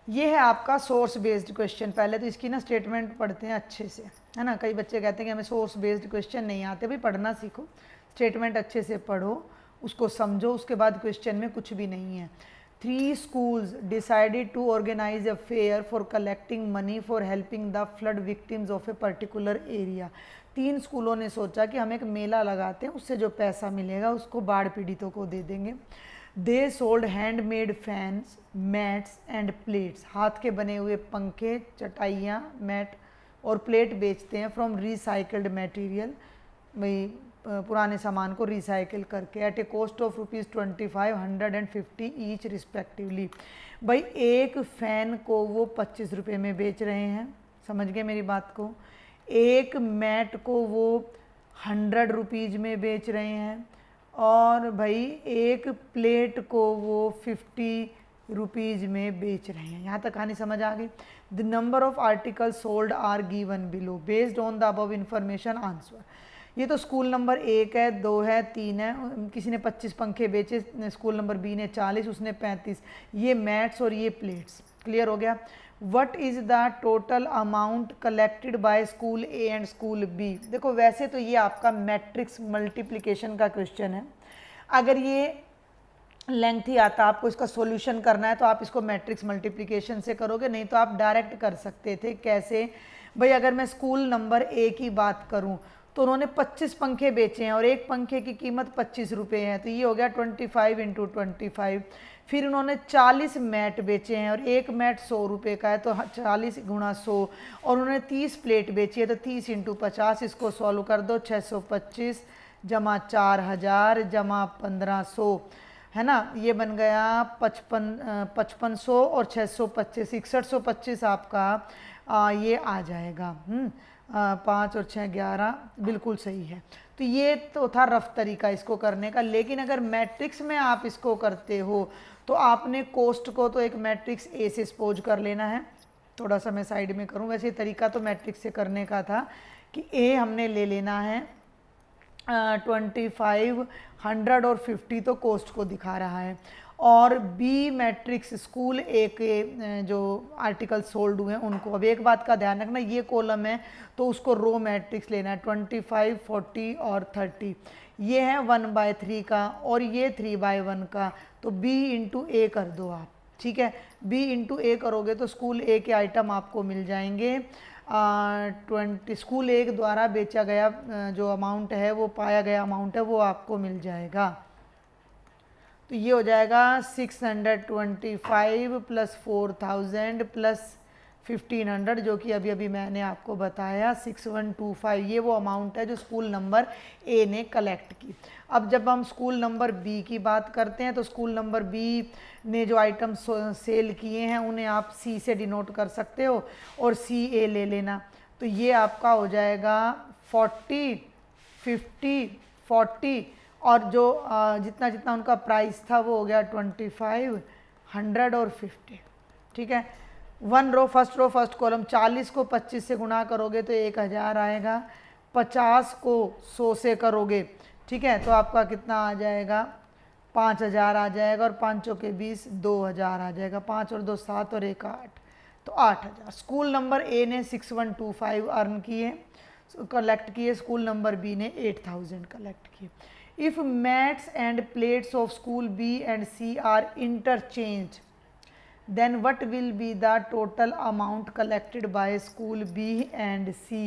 ये है आपका सोर्स बेस्ड क्वेश्चन। पहले तो इसकी ना स्टेटमेंट पढ़ते हैं अच्छे से, है ना। कई बच्चे कहते हैं कि हमें सोर्स बेस्ड क्वेश्चन नहीं आते, भाई पढ़ना सीखो, स्टेटमेंट अच्छे से पढ़ो, उसको समझो, उसके बाद क्वेश्चन में कुछ भी नहीं है। 3 schools decided to organize a fair for collecting money for helping the flood victims of a particular area। 3 स्कूलों ने सोचा कि हम एक मेला लगाते हैं, उससे जो पैसा मिलेगा उसको बाढ़ पीड़ितों को दे देंगे। They sold handmade fans, mats and plates. हाथ के बने हुए पंखे, चटाइयाँ, मैट और प्लेट बेचते हैं फ्रॉम रिसाइकल्ड मटेरियल, भाई पुराने सामान को रिसाइकिल करके, at a cost of ₹2500 and 50 each respectively. भाई एक फ़ैन को वो 25 रुपये में बेच रहे हैं, समझ गए मेरी बात को। एक मैट को वो 100 रुपीज़ में बेच रहे हैं, और भाई एक प्लेट को वो 50 रुपीज़ में बेच रहे हैं। यहाँ तक कहानी समझ आ गई। The number of articles sold are given below, based on the above information answer. ये तो स्कूल नंबर 1 है, 2 है, 3 है, किसी ने 25 पंखे बेचे, स्कूल नंबर बी ने 40, उसने 35। ये मैट्स और ये प्लेट्स, क्लियर हो गया। What is the total amount collected by school A and school B. देखो वैसे तो ये आपका मैट्रिक्स मल्टीप्लिकेशन का क्वेश्चन है, अगर ये लेंथी आता, आपको इसका सॉल्यूशन करना है तो आप इसको मैट्रिक्स मल्टीप्लिकेशन से करोगे, नहीं तो आप डायरेक्ट कर सकते थे। कैसे भाई, अगर मैं स्कूल नंबर ए की बात करूं तो उन्होंने 25 पंखे बेचे हैं और एक पंखे की कीमत 25 रुपये है, तो ये हो गया 25 × 25। फिर उन्होंने 40 मैट बेचे हैं और एक मैट 100 रुपये का है, तो 40 × 100। और उन्होंने 30 प्लेट बेची है, तो 30 × 50, इसको सॉल्व कर दो, 625 जमा 4000 जमा 1500, है ना। ये बन गया 5500 और 625, 6125 आपका ये आ जाएगा। 5 और 6 11, बिल्कुल सही है। तो ये तो था रफ तरीका इसको करने का, लेकिन अगर मैट्रिक्स में आप इसको करते हो तो आपने कोस्ट को तो एक मैट्रिक्स ए से सपोज कर लेना है। थोड़ा सा मैं साइड में करूं, वैसे तरीका तो मैट्रिक्स से करने का था कि ए हमने ले लेना है 25, 100 और 50 तो कोस्ट को दिखा रहा है, और बी मैट्रिक्स स्कूल ए के जो आर्टिकल सोल्ड हुए हैं उनको। अब एक बात का ध्यान रखना, ये कॉलम है तो उसको रो मैट्रिक्स लेना है, 25, 40 और 30। ये है 1/3 का और ये 3/1 का, तो b × a कर दो आप, ठीक है। b × a करोगे तो स्कूल ए के आइटम आपको मिल जाएंगे। 20 स्कूल ए द्वारा बेचा गया जो अमाउंट है, वो पाया गया अमाउंट है, वो आपको मिल जाएगा। तो ये हो जाएगा 625 + 4000 + 1500, जो कि अभी अभी मैंने आपको बताया 6125। ये वो अमाउंट है जो स्कूल नंबर ए ने कलेक्ट की। अब जब हम स्कूल नंबर बी की बात करते हैं तो स्कूल नंबर बी ने जो आइटम सेल किए हैं उन्हें आप सी से डिनोट कर सकते हो, और सी ए ले लेना। तो ये आपका हो जाएगा 40, 50, 40, और जो जितना जितना उनका प्राइस था वो हो गया 25, 100 और 50, ठीक है। 1 row first row first column, 40 को 25 से गुणा करोगे तो 1000 आएगा, 50 को 100 से करोगे, ठीक है, तो आपका कितना आ जाएगा, 5000 आ जाएगा, और 5 के 20, 2000 आ जाएगा। 5 और 2 7 और 1 8, तो 8000 स्कूल नंबर ए ने 6125 अर्न किए, कलेक्ट किए। स्कूल नंबर बी ने 8000 कलेक्ट किए। If mats and plates of school B and C are interchange, then what will be the total amount collected by school B and C।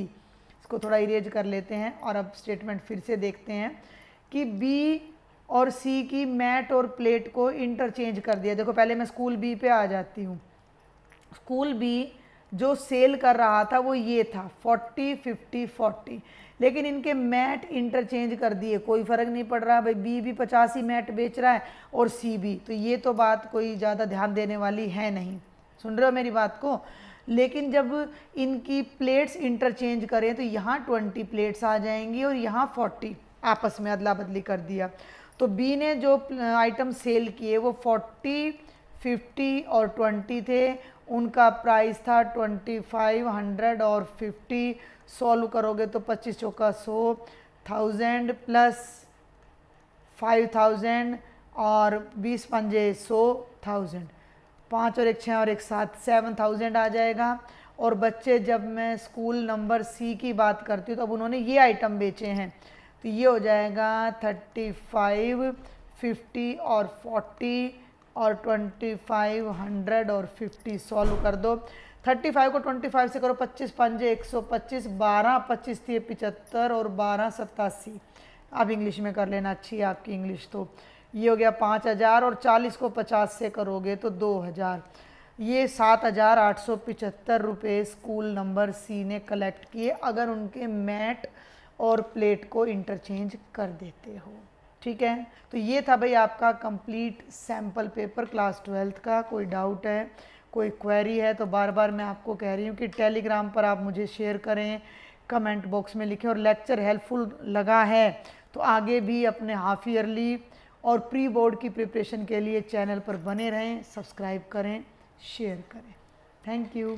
इसको थोड़ा इरेज कर लेते हैं और अब स्टेटमेंट फिर से देखते हैं कि B और C की मैट और प्लेट को इंटरचेंज कर दिया। देखो पहले मैं स्कूल B पे आ जाती हूँ। स्कूल B जो सेल कर रहा था वो ये था 40, 50, 40, लेकिन इनके मैट इंटरचेंज कर दिए, कोई फ़र्क नहीं पड़ रहा भाई, बी भी 85 मैट बेच रहा है और सी भी, तो ये तो बात कोई ज़्यादा ध्यान देने वाली है नहीं। सुन रहे हो मेरी बात को। लेकिन जब इनकी प्लेट्स इंटरचेंज करें तो यहाँ 20 प्लेट्स आ जाएंगी और यहाँ 40, आपस में अदला बदली कर दिया। तो बी ने जो आइटम सेल किए वो 40, 50 और 20 थे, उनका प्राइस था 25, 100 और 50। सॉल्व करोगे तो 25 चौका 100, 1000 प्लस 5000 और 20 पंजे 100,000, 5 और 1 6 और 1 7, 7000 आ जाएगा। और बच्चे, जब मैं स्कूल नंबर सी की बात करती हूँ तो अब उन्होंने ये आइटम बेचे हैं, तो ये हो जाएगा 35, 50 और 40 और 25, 100 और 50। सॉल्व कर दो। 35 को 25 से करो, 25 पंजे 125, 12 25 थी 75 और 12 87। आप इंग्लिश में कर लेना, अच्छी है आपकी इंग्लिश। तो ये हो गया 5000 और 40 को 50 से करोगे तो 2000। ये 7875 रुपये स्कूल नंबर सी ने कलेक्ट किए अगर उनके मैट और प्लेट को इंटरचेंज कर देते हो। ठीक है, तो ये था भाई आपका complete sample paper class 12th का। कोई डाउट है, कोई क्वेरी है तो बार बार मैं आपको कह रही हूँ कि टेलीग्राम पर आप मुझे शेयर करें, कमेंट बॉक्स में लिखें। और लेक्चर हेल्पफुल लगा है तो आगे भी अपने हाफ ईयरली और प्री बोर्ड की प्रिपरेशन के लिए चैनल पर बने रहें, सब्सक्राइब करें, शेयर करें। Thank you.